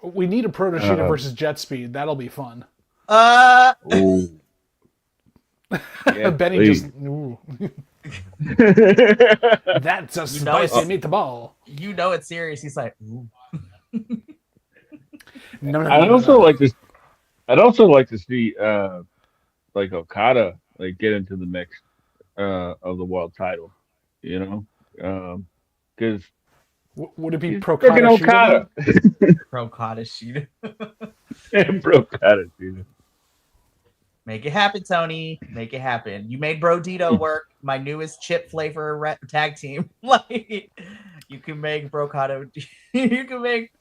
We need a Proto-Sheeta versus Jet Speed. That'll be fun. Yeah, Benny please. just. Ooh. That's a spicy meatball. You know it's serious. He's like, ooh. No, I'd also like to see like Okada like get into the mix of the world title, because would it be he's Pro freaking Okada. Pro-Okada Sheeta. Pro Okada, dude. Make it happen, Tony. Make it happen. You made Brodito work. My newest chip flavor tag team. Like you can make Brocado. You can make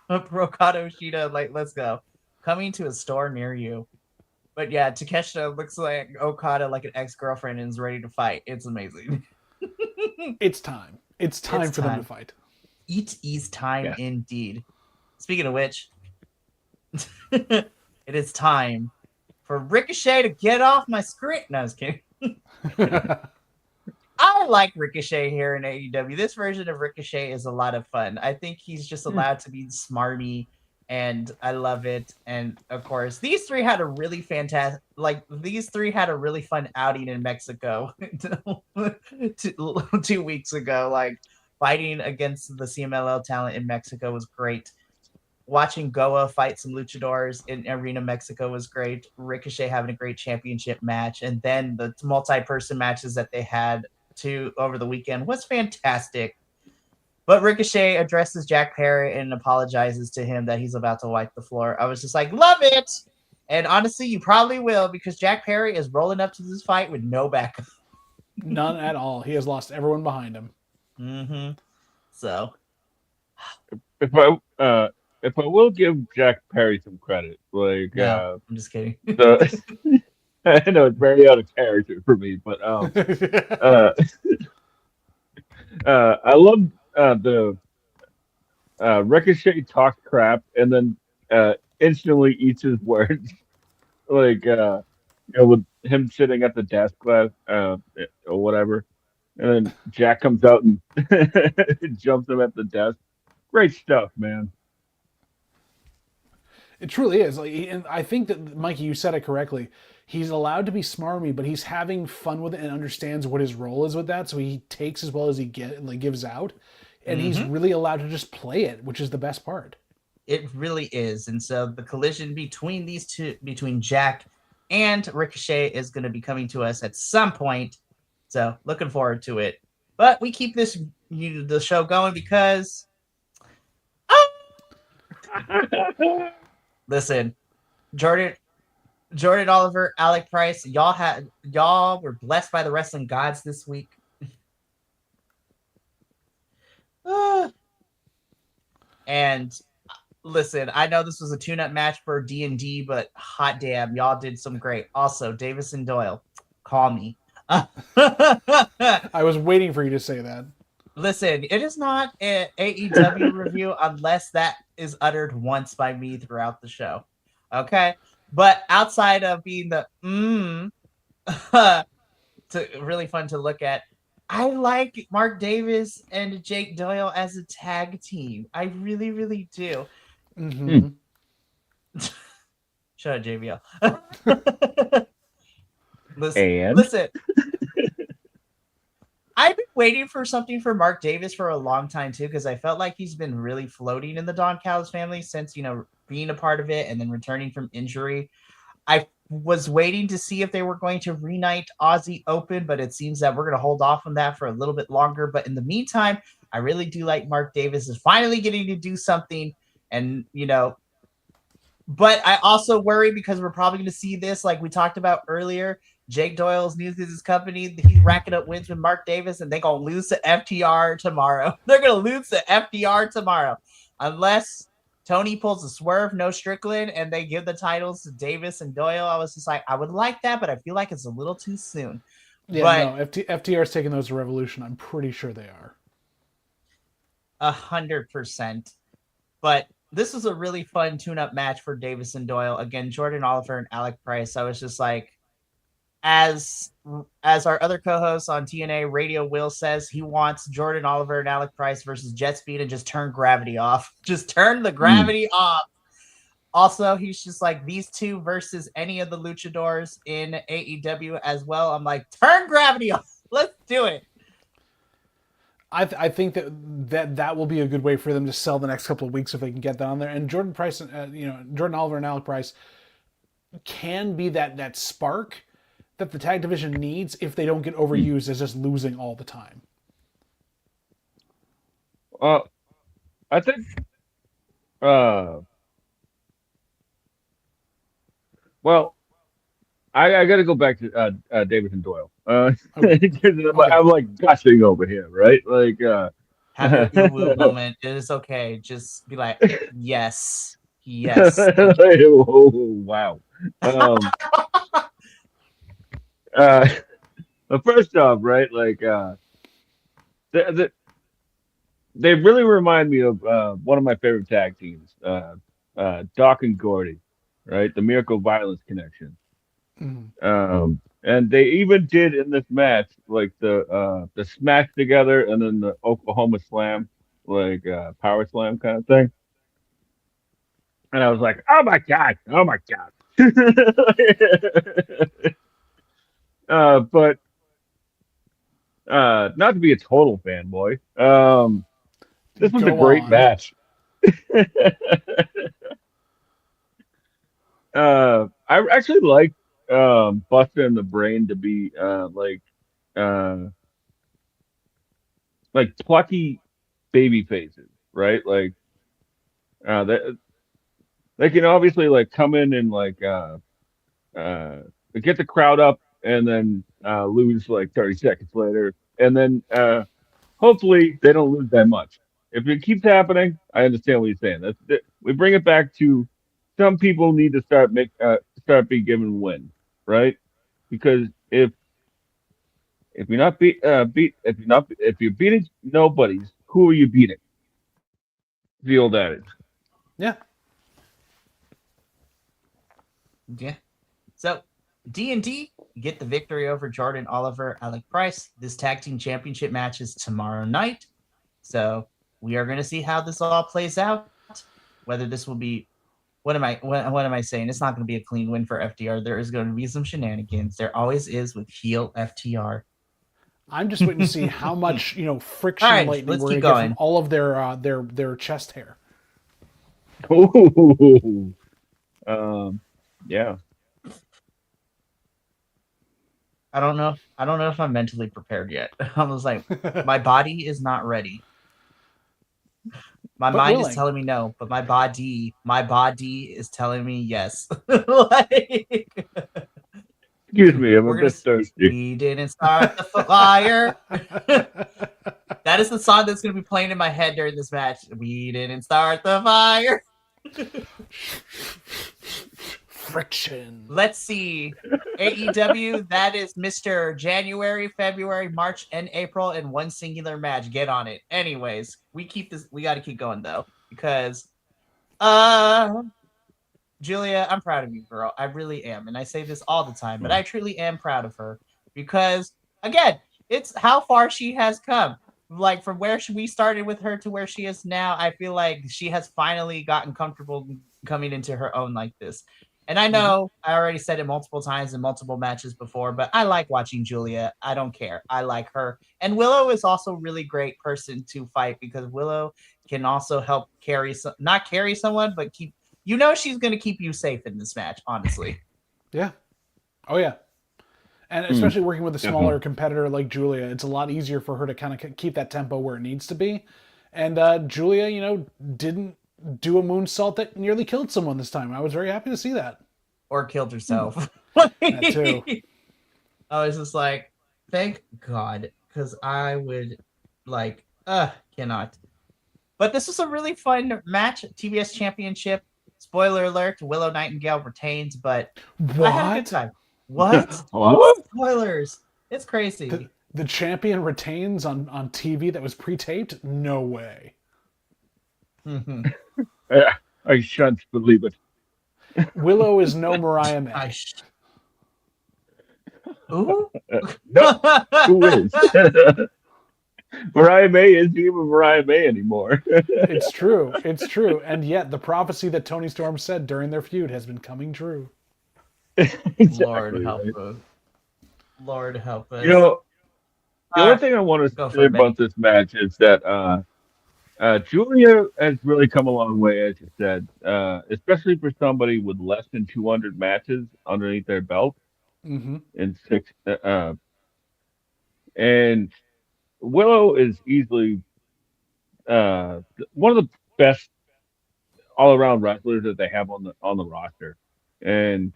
a Brocado Sheeta. Like let's go. Coming to a store near you. But yeah, Takeshita looks like Okada, like an ex-girlfriend, and is ready to fight. It's amazing. It's time. It's time for them to fight. It is time indeed. Speaking of which, it is time for Ricochet to get off my screen. No, I was kidding. I like Ricochet here in AEW. This version of Ricochet is a lot of fun. I think he's just allowed to be smarmy, and I love it. And of course, these three had a really fun outing in Mexico 2 weeks ago. Like fighting against the CMLL talent in Mexico was great. Watching Goa fight some luchadors in Arena Mexico was great. Ricochet having a great championship match, and then the multi-person matches that they had over the weekend was fantastic. But Ricochet addresses Jack Perry and apologizes to him that he's about to wipe the floor. I was just like, love it. And honestly, you probably will, because Jack Perry is rolling up to this fight with no backup. None at all. He has lost everyone behind him. Mm-hmm. So if I will give Jack Perry some credit, like no, I'm just kidding. I know it's very out of character for me, but I love the Ricochet talks crap and then instantly eats his words, like with him sitting at the desk or whatever, and then Jack comes out and jumps him at the desk. Great stuff, man. It truly is. Like, and I think that Mikey, you said it correctly. He's allowed to be smarmy, but he's having fun with it and understands what his role is with that. So he takes as well as he gives out, and he's really allowed to just play it, which is the best part. It really is. And so the collision between these two, between Jack and Ricochet, is going to be coming to us at some point. So looking forward to it. But we keep the show going because listen, Jordan Oliver, Alec Price, y'all were blessed by the wrestling gods this week. And listen, I know this was a tune-up match for D&D, but hot damn, y'all did some great. Also, Davis and Doyle, call me. I was waiting for you to say that. Listen, it is not an AEW review unless that is uttered once by me throughout the show. Okay? But outside of being the really fun to look at, I like Mark Davis and Jake Doyle as a tag team. I really, really do. Mm-hmm. Shut up, JBL. And Listen. I've been waiting for something for Mark Davis for a long time too, because I felt like he's been really floating in the Don Callis family since being a part of it and then returning from injury. I was waiting to see if they were going to reunite Aussie Open, but it seems that we're going to hold off on that for a little bit longer. But in the meantime, I really do like Mark Davis is finally getting to do something, and but I also worry because we're probably going to see this, like we talked about earlier. Jake Doyle's news to his company. He's racking up wins with Mark Davis, and they're going to lose to FTR tomorrow. They're going to lose to FTR tomorrow. Unless Tony pulls a swerve, no Strickland, and they give the titles to Davis and Doyle. I was just like, I would like that, but I feel like it's a little too soon. Yeah, but no, FTR is taking those to Revolution. I'm pretty sure they are. 100%. But this was a really fun tune-up match for Davis and Doyle. Again, Jordan Oliver and Alec Price. I was just like, as our other co-host on TNA Radio Will says, he wants Jordan Oliver and Alec Price versus Jet Speed and just turn gravity off. Just turn the gravity off. Also, he's just like, these two versus any of the luchadors in AEW as well. I'm like, turn gravity off. Let's do it. I think that will be a good way for them to sell the next couple of weeks if they can get that on there. And Jordan Price, Jordan Oliver and Alec Price can be that spark that the tag division needs if they don't get overused as just losing all the time. I think, well, I got to go back to Davis and Doyle. Okay. I'm like gushing over here, right? Like, have your woo moment. It is okay. Just be like, yes, yes. Oh, wow. But first off, right? Like, they really remind me of one of my favorite tag teams, Doc and Gordy, right? The Miracle Violence Connection. And they even did in this match like the smash together and then the Oklahoma Slam, like power slam kind of thing. And I was like, oh my god, oh my god. But not to be a total fanboy, this was a great match. I actually like Buster and the Brain to be like plucky baby faces, right? Like that they can obviously like come in and like get the crowd up and then lose like 30 seconds later, and then hopefully they don't lose that much. If it keeps happening, I understand what you're saying. We bring it back to some people need to start being given wins, right? Because if you're not if you're beating nobodies, who are you beating? The old adage. Yeah. Yeah. So D&D get the victory over Jordan Oliver, Alec Price. This tag team championship match is tomorrow night. So we are going to see how this all plays out. Whether this will be, what am I saying? It's not going to be a clean win for FTR. There is going to be some shenanigans. There always is with heel FTR. I'm just waiting to see how much friction lightning we're going to get from all of their chest hair. Ooh. Yeah. I don't know if I'm mentally prepared yet. I was like, my body is not ready. My mind is telling me no, but my body is telling me yes. Excuse me, I'm a bit thirsty. We didn't start the fire. That is the song that's going to be playing in my head during this match. We didn't start the fire. Friction. Let's see. AEW, that is Mr. January, February, March, and April in one singular match. Get on it. Anyways, we got to keep going though, because Julia, I'm proud of you, girl. I really am. And I say this all the time, but I truly am proud of her because, again, it's how far she has come. Like from where we started with her to where she is now, I feel like she has finally gotten comfortable coming into her own like this. And I know I already said it multiple times in multiple matches before, but I like watching Julia. I don't care. I like her. And Willow is also a really great person to fight because Willow can also help carry not carry someone, but keep she's going to keep you safe in this match, honestly. Yeah. Oh yeah. And especially working with a smaller competitor like Julia, it's a lot easier for her to kind of keep that tempo where it needs to be. And Julia, didn't do a moonsault that nearly killed someone this time. I was very happy to see that. Or killed herself. That too. I was just like, thank God, because I would cannot. But this was a really fun match. TBS Championship. Spoiler alert: Willow Nightingale retains, but I had a good time. What? Spoilers! It's crazy. The champion retains on TV that was pre-taped? No way. I shan't believe it. Willow is no Mariah May. Who? No, who is? Mariah May isn't even Mariah May anymore. It's true. It's true. And yet the prophecy that Tony Storm said during their feud has been coming true. Exactly, Lord help us. Lord help us. The only thing I want to say about this match is that Julia has really come a long way, as you said, especially for somebody with less than 200 matches underneath their belt in six. And Willow is easily one of the best all-around wrestlers that they have on the roster, and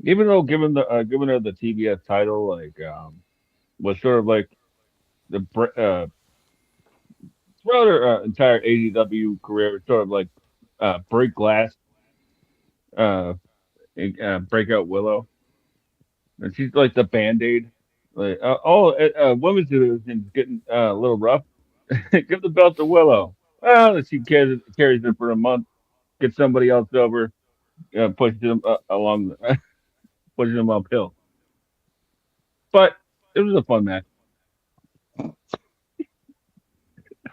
even though given her the TBS title, was sort of like the throughout her entire AEW career, sort of like break glass, breakout Willow, and she's like the Band-Aid. Like, women's division is getting a little rough. Give the belt to Willow. Well, she carries it for a month, gets somebody else over, pushes them along, pushes them uphill. But it was a fun match.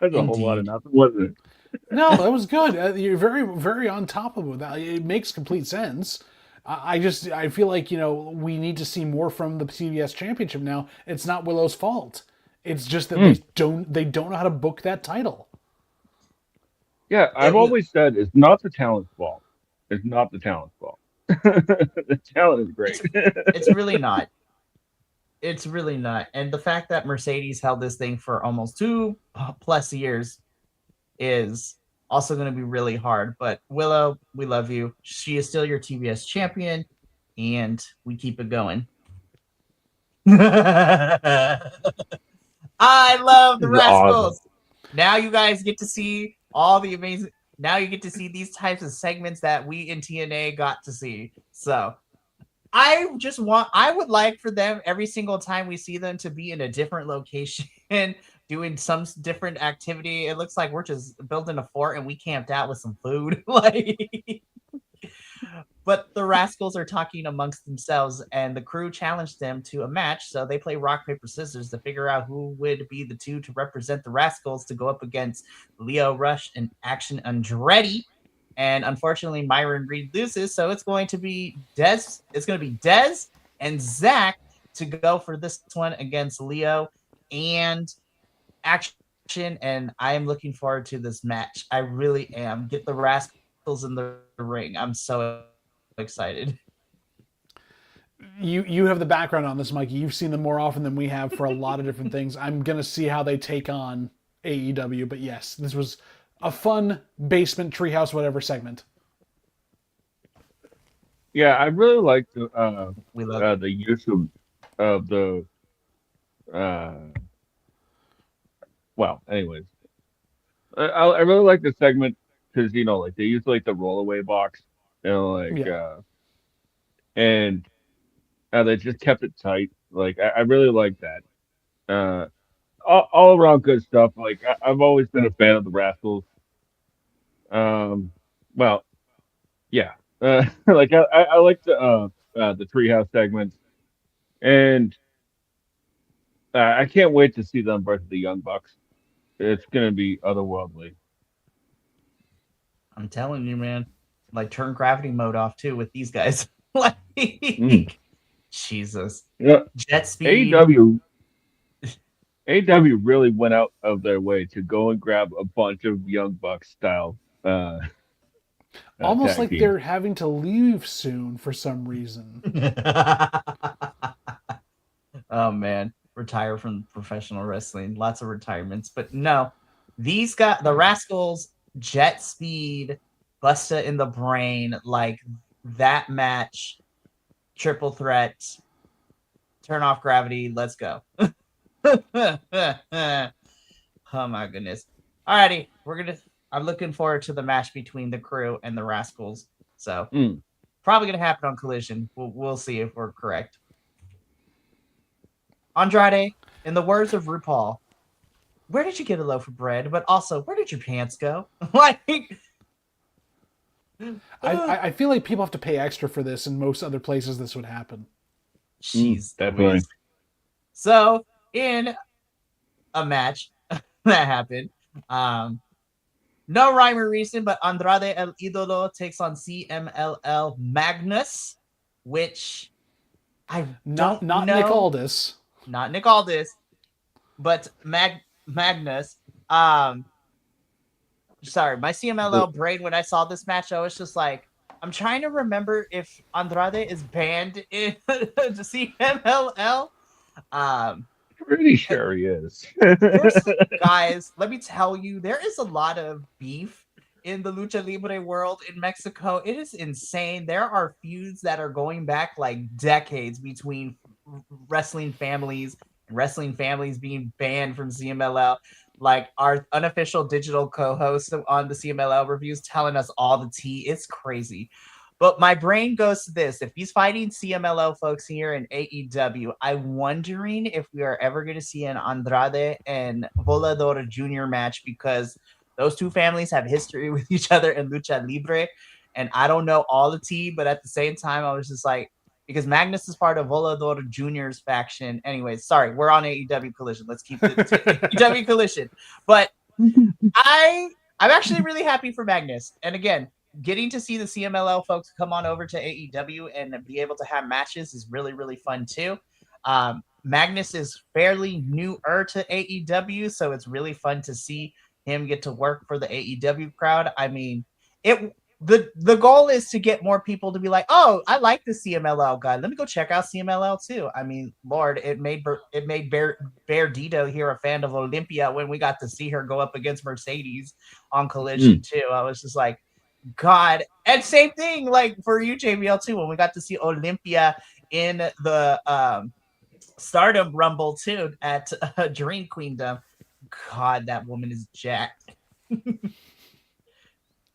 That's a whole lot of nothing, wasn't it? No, that was good. You're very, very on top of it. It makes complete sense. I feel like we need to see more from the CBS Championship now. It's not Willow's fault. It's just that they don't know how to book that title. Yeah, I've always said it's not the talent's fault. It's not the talent's fault. The talent is great. It's really not. It's really not. And the fact that Mercedes held this thing for almost 2+ years is also going to be really hard. But Willow, we love you. She is still your TBS champion, and we keep it going. I love the Rascals. Awesome. Now you guys get to see all the amazing. Now you get to see these types of segments that we in TNA got to see. So I would like for them every single time we see them to be in a different location doing some different activity. It looks like we're just building a fort and we camped out with some food. But the Rascals are talking amongst themselves, and the crew challenged them to a match. So they play rock, paper, scissors to figure out who would be the two to represent the Rascals to go up against Leo Rush and Action Andretti. And unfortunately, Myron Reed loses. So it's going to be Dez. It's going to be Dez and Zach to go for this one against Leo and Action. And I am looking forward to this match. I really am. Get the Rascals in the ring. I'm so excited. You have the background on this, Mikey. You've seen them more often than we have for a lot of different things. I'm going to see how they take on AEW. But yes, this was a fun basement, treehouse, whatever segment. Yeah, I really like the use of the well, anyways, I really like the segment because like they use like the rollaway box, and they just kept it tight. Like I really like that. All around good stuff. Like I've always been a fan of the Rascals. Well, yeah. Like I like the treehouse segments. And I can't wait to see them versus the Young Bucks. It's gonna be otherworldly. I'm telling you, man. Like turn gravity mode off too with these guys. Like Mm. Jesus. You know, Jet speed. AEW really went out of their way to go and grab a bunch of Young Bucks style Almost tag like teams. they're having to leave soon for some reason. Oh man, retire from professional wrestling. Lots of retirements, but no, these guys, the Rascals, Jet Speed, Busta in the Brain, like that match, triple threat, turn off gravity. Let's go. Oh my goodness. Alrighty, I'm looking forward to the match between the Crew and the Rascals. So probably gonna happen on Collision. We'll see if we're correct. Andrade, in the words of RuPaul, where did you get a loaf of bread? But also, where did your pants go? Like, I feel like people have to pay extra for this, and most other places this would happen. jeez, Definitely. Louise. So, in a match that happened, no rhyme or reason, but Andrade El Idolo takes on CMLL Magnus, which I don't not know. Nick Aldis. Not Nick Aldis, but Magnus. Sorry, my CMLL brain when I saw this match, I was just like, I'm trying to remember if Andrade is banned in CMLL. Pretty sure he is. Guys, let me tell you, there is a lot of beef in the Lucha Libre world in Mexico. It is insane. There are feuds that are going back like decades between wrestling families and wrestling families being banned from CMLL. Like our unofficial digital co-host on the CMLL reviews telling us all the tea. It's crazy. But my brain goes to this. If he's fighting CMLL folks here in AEW, I'm wondering if we are ever going to see an Andrade and Volador Jr. match because those two families have history with each other in Lucha Libre. And I don't know all the tea, but at the same time, I was just like, because Magnus is part of Volador Jr.'s faction. Anyways, sorry, we're on AEW Collision. Let's keep it AEW Collision. But I'm actually really happy for Magnus. And again, getting to see the CMLL folks come on over to AEW and be able to have matches is really, really fun too. Magnus is fairly newer to AEW, so it's really fun to see him get to work for the AEW crowd. I mean, the goal is to get more people to be like, oh, I like the CMLL guy. Let me go check out CMLL too. I mean, Lord, it made Bear Dito here a fan of Olympia when we got to see her go up against Mercedes on Collision too. I was just like, God. And same thing like for you, JBL too, when we got to see Olympia in the Stardom Rumble too at Dream Queendom. God, that woman is jacked.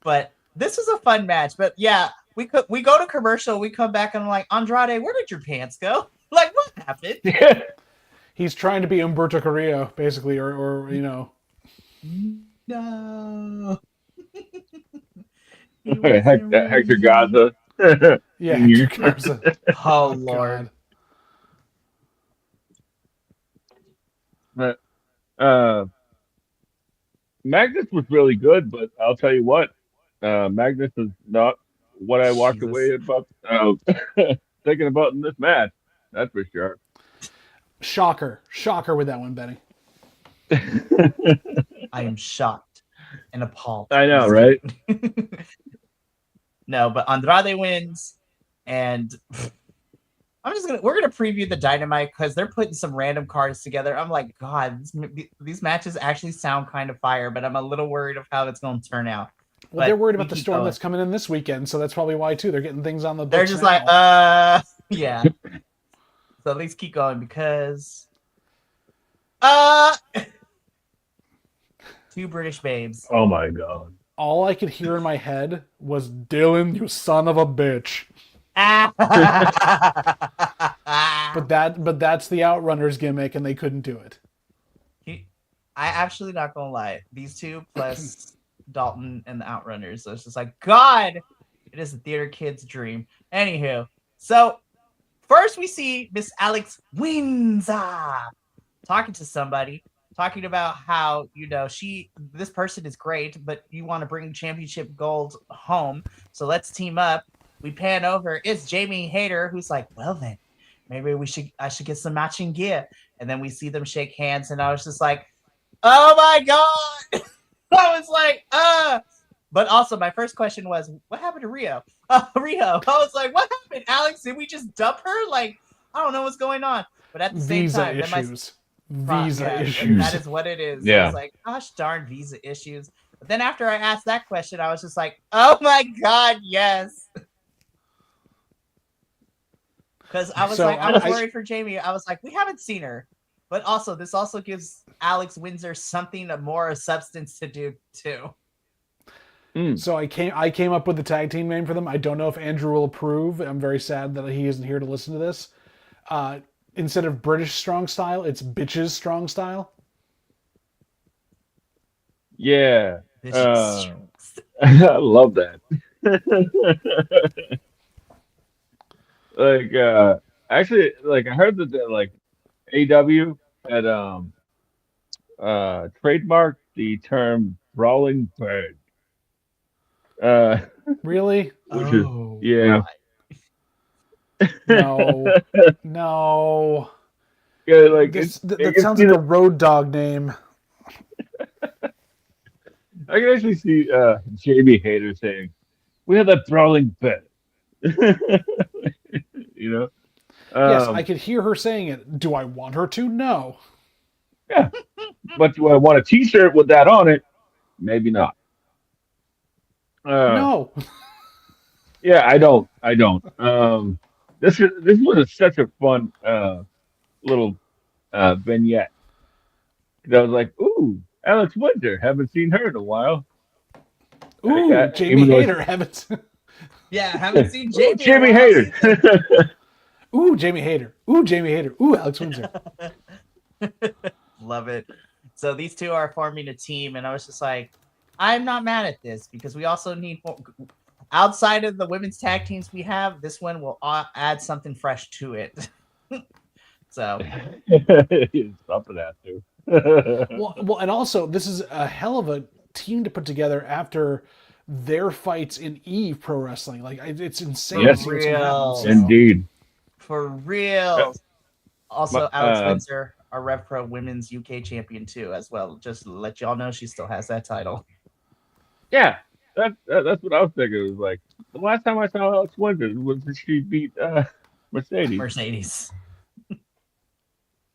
But this was a fun match. But yeah, we go to commercial, we come back and I'm like, Andrade, where did your pants go? Like, what happened? He's trying to be Humberto Carrillo, basically, or you know. No. Hector Gaza. Yeah, Hector Garza. Oh Lord. But Magnus was really good, but I'll tell you what, Magnus is not what I walked away about thinking about in this match. That's for sure. Shocker with that one, Benny. I am shocked and appalled. I know, right? No, but Andrade wins, and we're gonna preview the Dynamite because they're putting some random cards together. I'm like, God, these matches actually sound kind of fire, but I'm a little worried of how it's going to turn out. Well, they're worried about the storm that's coming in this weekend, so that's probably why too. They're getting things on the books. They're just now. like, yeah. So at least keep going because, two British babes. Oh my God. All I could hear in my head was Dylan, you son of a bitch. But that's the Outrunners gimmick, and they couldn't do it. I actually not gonna lie, these two plus Dalton and the Outrunners. So it's just like, God, it is a theater kid's dream. Anywho, so first we see Miss Alex Windsor talking to somebody, talking about how, this person is great, but you want to bring championship gold home, so let's team up. We pan over, it's Jamie Hayter, who's like, well then, maybe I should get some matching gear. And then we see them shake hands, and I was just like, oh my god. I was like, But also, my first question was, what happened to Rio? Rio. I was like, what happened, Alex? Did we just dump her? Like, I don't know what's going on. But at the same time, visa issues. That is what it is. Yeah. I was like, gosh darn, visa issues. But then after I asked that question, I was just like, oh my god, yes. Because I was worried for Jamie. I was like, we haven't seen her. But also, this also gives Alex Windsor something more substance to do too. So I came up with the tag team name for them. I don't know if Andrew will approve. I'm very sad that he isn't here to listen to this. Instead of British Strong Style, it's Bitches Strong Style. Yeah. I love that. Actually, I heard that AEW had trademarked the term "brawling bird." Really? Which is, yeah. No. Yeah, that sounds like a road dog name. I can actually see Jamie Hayter saying, "We have that brawling bird." Yes, I could hear her saying it. Do I want her to? No. Yeah. But do I want a T-shirt with that on it? Maybe not. No. Yeah, I don't. This was such a fun little vignette. I was like, "Ooh, Alex Winter. Haven't seen her in a while." Ooh, Jamie Hayter. Haven't seen Jamie. Jamie Hayter. Ooh, Jamie Hayter. Ooh, Jamie Hayter. Ooh, Alex Windsor. Love it. So these two are forming a team, and I was just like, I'm not mad at this because we also need more. Outside of the women's tag teams we have, this one will add something fresh to it. So something that too. well, and also this is a hell of a team to put together after their fights in Eve Pro Wrestling. It's insane. Yes, to see what's gonna happen, indeed. For real. Also, Alex Windsor, our Rev Pro Women's UK champion too, as well. Just to let y'all know, she still has that title. Yeah, that's what I was thinking. It was like the last time I saw Alex Windsor was when she beat Mercedes.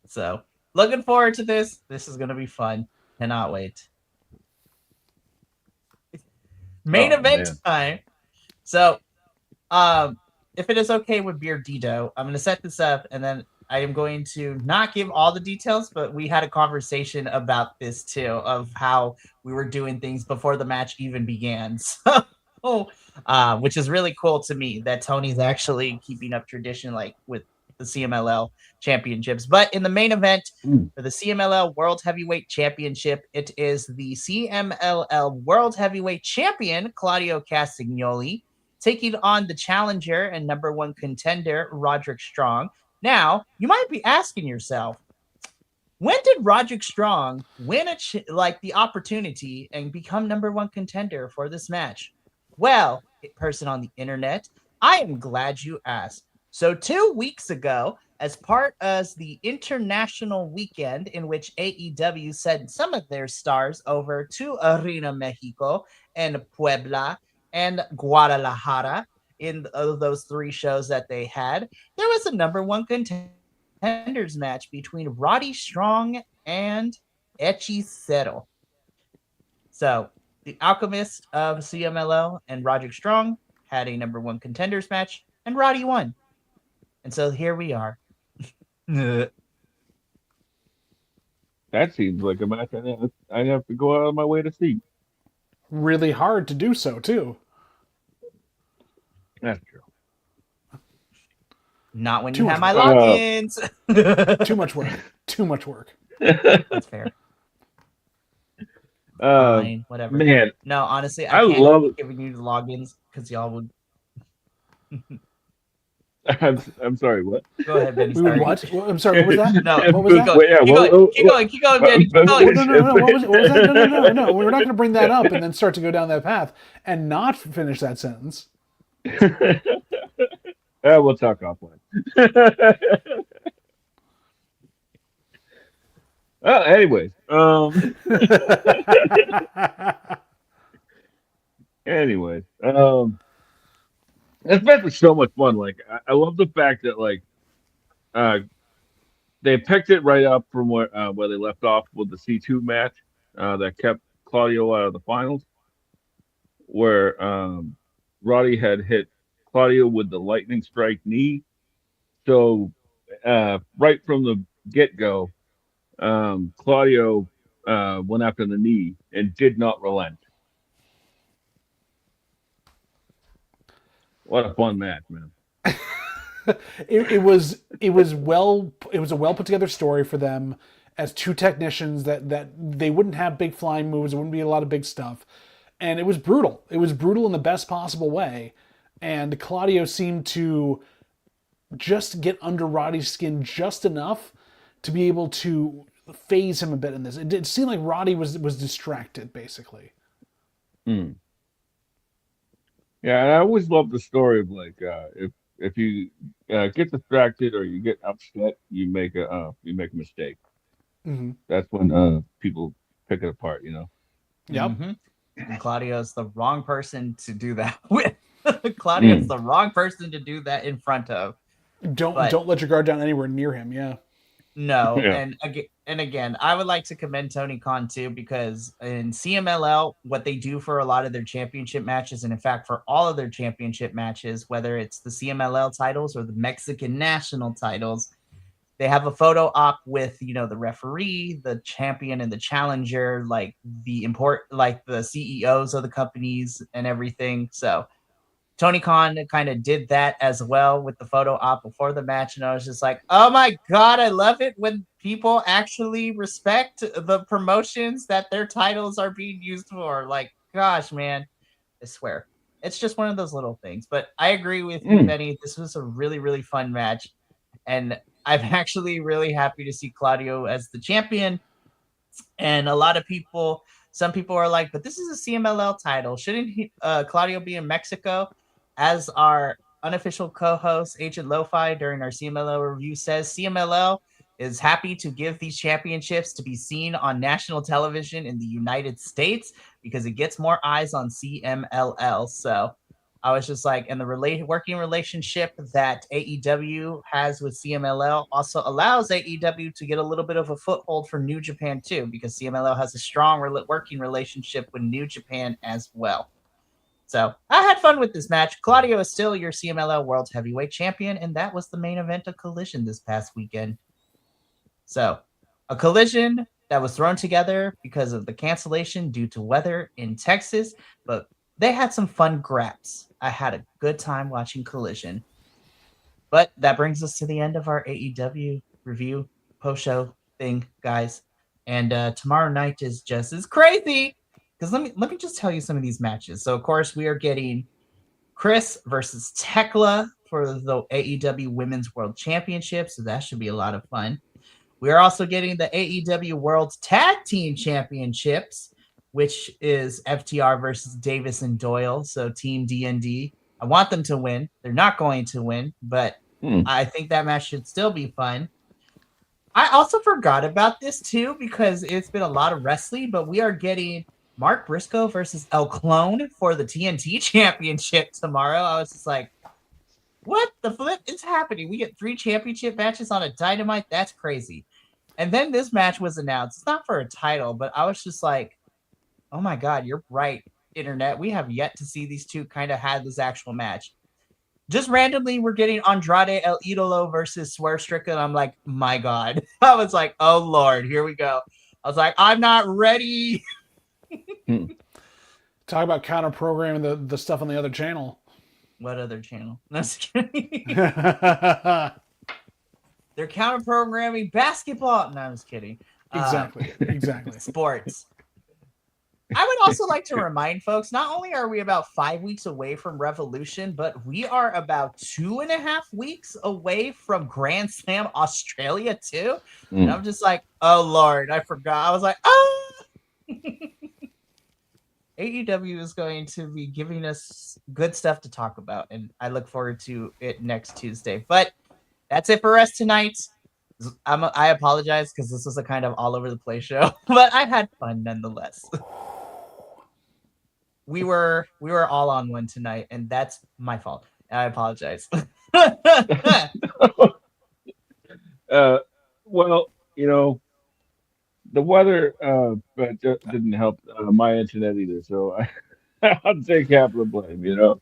So, looking forward to this. This is gonna be fun. Cannot wait. Main event time. So, if it is okay with Beardito, I'm going to set this up, and then I am going to not give all the details, but we had a conversation about this too, of how we were doing things before the match even began. So, which is really cool to me that Tony's actually keeping up tradition with the CMLL championships. But in the main event for the CMLL World Heavyweight Championship, it is the CMLL World Heavyweight Champion, Claudio Castagnoli, taking on the challenger and number one contender, Roderick Strong. Now, you might be asking yourself, when did Roderick Strong win the opportunity and become number one contender for this match? Well, person on the internet, I am glad you asked. So 2 weeks ago, as part of the international weekend in which AEW sent some of their stars over to Arena Mexico and Puebla and Guadalajara in those 3 shows that they had, there was a number one contenders match between Roddy Strong and Hechicero. So the Alchemist of CMLL and Roderick Strong had a number one contenders match, and Roddy won. And so here we are. That seems like a match I have to go out of my way to see. Really hard to do so, too. That's true. Not when you have my logins. Too much work. Too much work. That's fair. Fine, whatever. Man. No, honestly, I can't love giving you the logins because y'all would. I'm sorry. What? Go ahead, Benny. We would Sorry. what? I'm sorry. What was that? No, What was keep that? going. Wait, yeah, Keep going. Keep going. Keep going, Benny. Keep going. No. What was that? No. We're not going to bring that up and then start to go down that path and not finish that sentence. We'll talk offline. Anyways, anyways, this match was so much fun. Like, I love the fact that like uh they picked it right up from where they left off with the C2 match that kept Claudio out of the finals, where Roddy had hit Claudio with the lightning strike knee. So right from the get go, Claudio went after the knee and did not relent. What a fun match, man. it was a well put together story for them as two technicians that they wouldn't have big flying moves. There wouldn't be a lot of big stuff, and it was brutal. It was brutal in the best possible way, and Claudio seemed to just get under Roddy's skin just enough to be able to phase him a bit in this. It did seem like Roddy was distracted, basically. Mm. Yeah, and I always love the story of like if you get distracted or you get upset, you make a mistake. Mm-hmm. That's when people pick it apart, you know. Yep. Mm-hmm. And Claudio's the wrong person to do that with. Claudio's the wrong person to do that in front of. Don't let your guard down anywhere near him. Yeah. No, Yeah. and again, I would like to commend Tony Khan too, because in CMLL, what they do for a lot of their championship matches, and in fact for all of their championship matches, whether it's the CMLL titles or the Mexican national titles, they have a photo op with the referee, the champion, and the challenger, like the CEOs of the companies and everything. So Tony Khan kind of did that as well with the photo op before the match. And I was just like, oh my God, I love it when people actually respect the promotions that their titles are being used for. Like, gosh, man, I swear. It's just one of those little things. But I agree with you, Benny. This was a really, really fun match. And I'm actually really happy to see Claudio as the champion. And some people are like, but this is a CMLL title. Shouldn't Claudio be in Mexico? As our unofficial co-host, Agent Lo-Fi, during our CMLL review says, CMLL is happy to give these championships to be seen on national television in the United States because it gets more eyes on CMLL. So I was just like, and the working relationship that AEW has with CMLL also allows AEW to get a little bit of a foothold for New Japan too, because CMLL has a strong working relationship with New Japan as well. So I had fun with this match. Claudio is still your CMLL World Heavyweight Champion, and that was the main event of Collision this past weekend. So a Collision that was thrown together because of the cancellation due to weather in Texas, but they had some fun graps. I had a good time watching Collision. But that brings us to the end of our AEW review post-show thing, guys. And tomorrow night is just as crazy. Because let me just tell you some of these matches. So, of course, we are getting Chris versus Tekla for the AEW Women's World Championship. So that should be a lot of fun. We are also getting the AEW World Tag Team Championships, which is FTR versus Davis and Doyle. So Team D&D. I want them to win. They're not going to win, but I think that match should still be fun. I also forgot about this too because it's been a lot of wrestling, but we are getting Mark Briscoe versus El Clone for the TNT Championship tomorrow. I was just like, what the flip is happening? We get 3 championship matches on a Dynamite? That's crazy. And then this match was announced. It's not for a title, but I was just like, oh my God, you're right, Internet. We have yet to see these two kind of have this actual match. Just randomly, we're getting Andrade El Idolo versus Swerve Strickland. I'm like, my God. I was like, oh Lord, here we go. I was like, I'm not ready. Talk about counter programming the stuff on the other channel. What other channel? No, just kidding. They're counter programming basketball. No, I'm just kidding. Exactly. Sports. I would also like to remind folks, not only are we about 5 weeks away from Revolution, but we are about 2.5 weeks away from Grand Slam Australia too. And I'm just like, oh Lord, I forgot. I was like, oh. AEW is going to be giving us good stuff to talk about, and I look forward to it next Tuesday. But that's it for us tonight. I apologize because this was a kind of all over the place show, but I had fun nonetheless. We were all on one tonight, and that's my fault. I apologize. Well, the weather didn't help my internet either, so I'll take half the blame.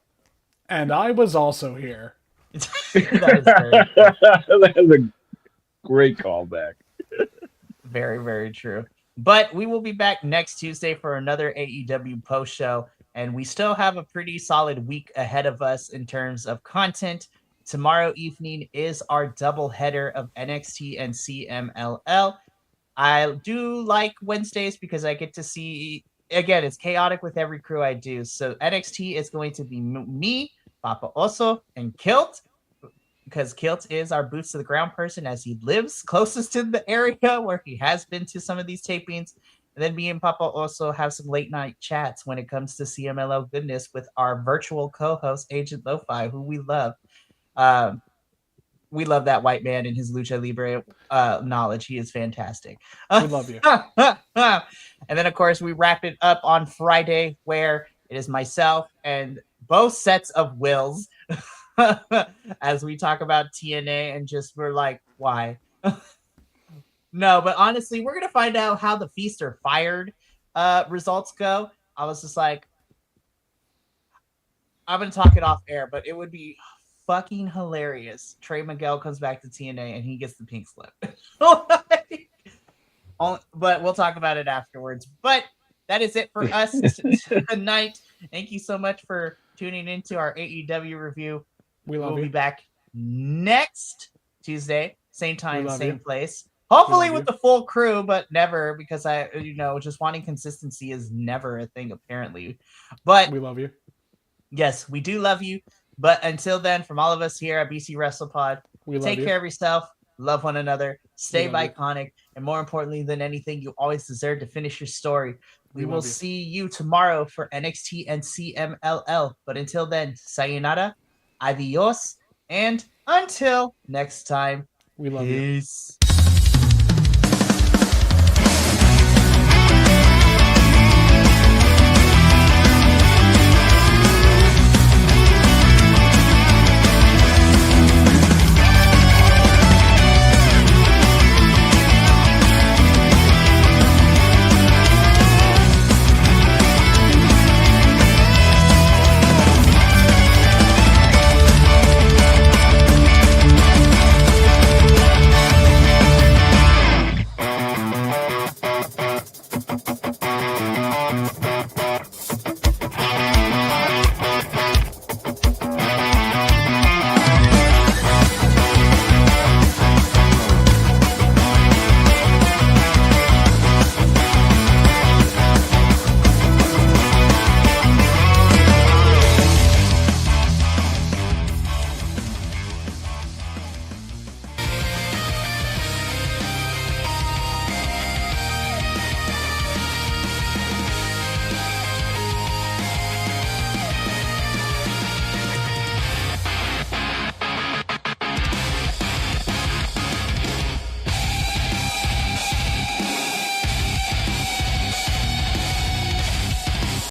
And I was also here. That is a great callback. Very, very true. But we will be back next Tuesday for another AEW post show, and we still have a pretty solid week ahead of us in terms of content. Tomorrow evening is our double header of NXT and CMLL. I do like Wednesdays because I get to see, again, it's chaotic with every crew I do. So NXT is going to be me, Papa Oso, and Kilt, because Kilt is our boots to the ground person as he lives closest to the area where he has been to some of these tapings. And then me and Papa also have some late night chats when it comes to CMLL goodness with our virtual co-host, Agent Lo-Fi, who we love. We love that white man and his lucha libre knowledge. He is fantastic. We love you. And then, of course, we wrap it up on Friday, where it is myself and both sets of Wills as we talk about TNA and just we're like, why? No, but honestly, we're going to find out how the Feast or Fired results go. I was just like, I'm going to talk it off air, but it would be fucking hilarious. Trey Miguel comes back to TNA and he gets the pink slip. But we'll talk about it afterwards. But that is it for us tonight. Thank you so much for tuning into our AEW review. We'll be back next Tuesday, same time, same place. Hopefully with the full crew, but never, because just wanting consistency is never a thing apparently. But we love you. Yes, we do love you. But until then, from all of us here at BC WrestlePod, take care of yourself, love one another, stay iconic, and more importantly than anything, you always deserve to finish your story. We will see you tomorrow for NXT and CMLL. But until then, sayonara, adios, and until next time, we love you. Peace.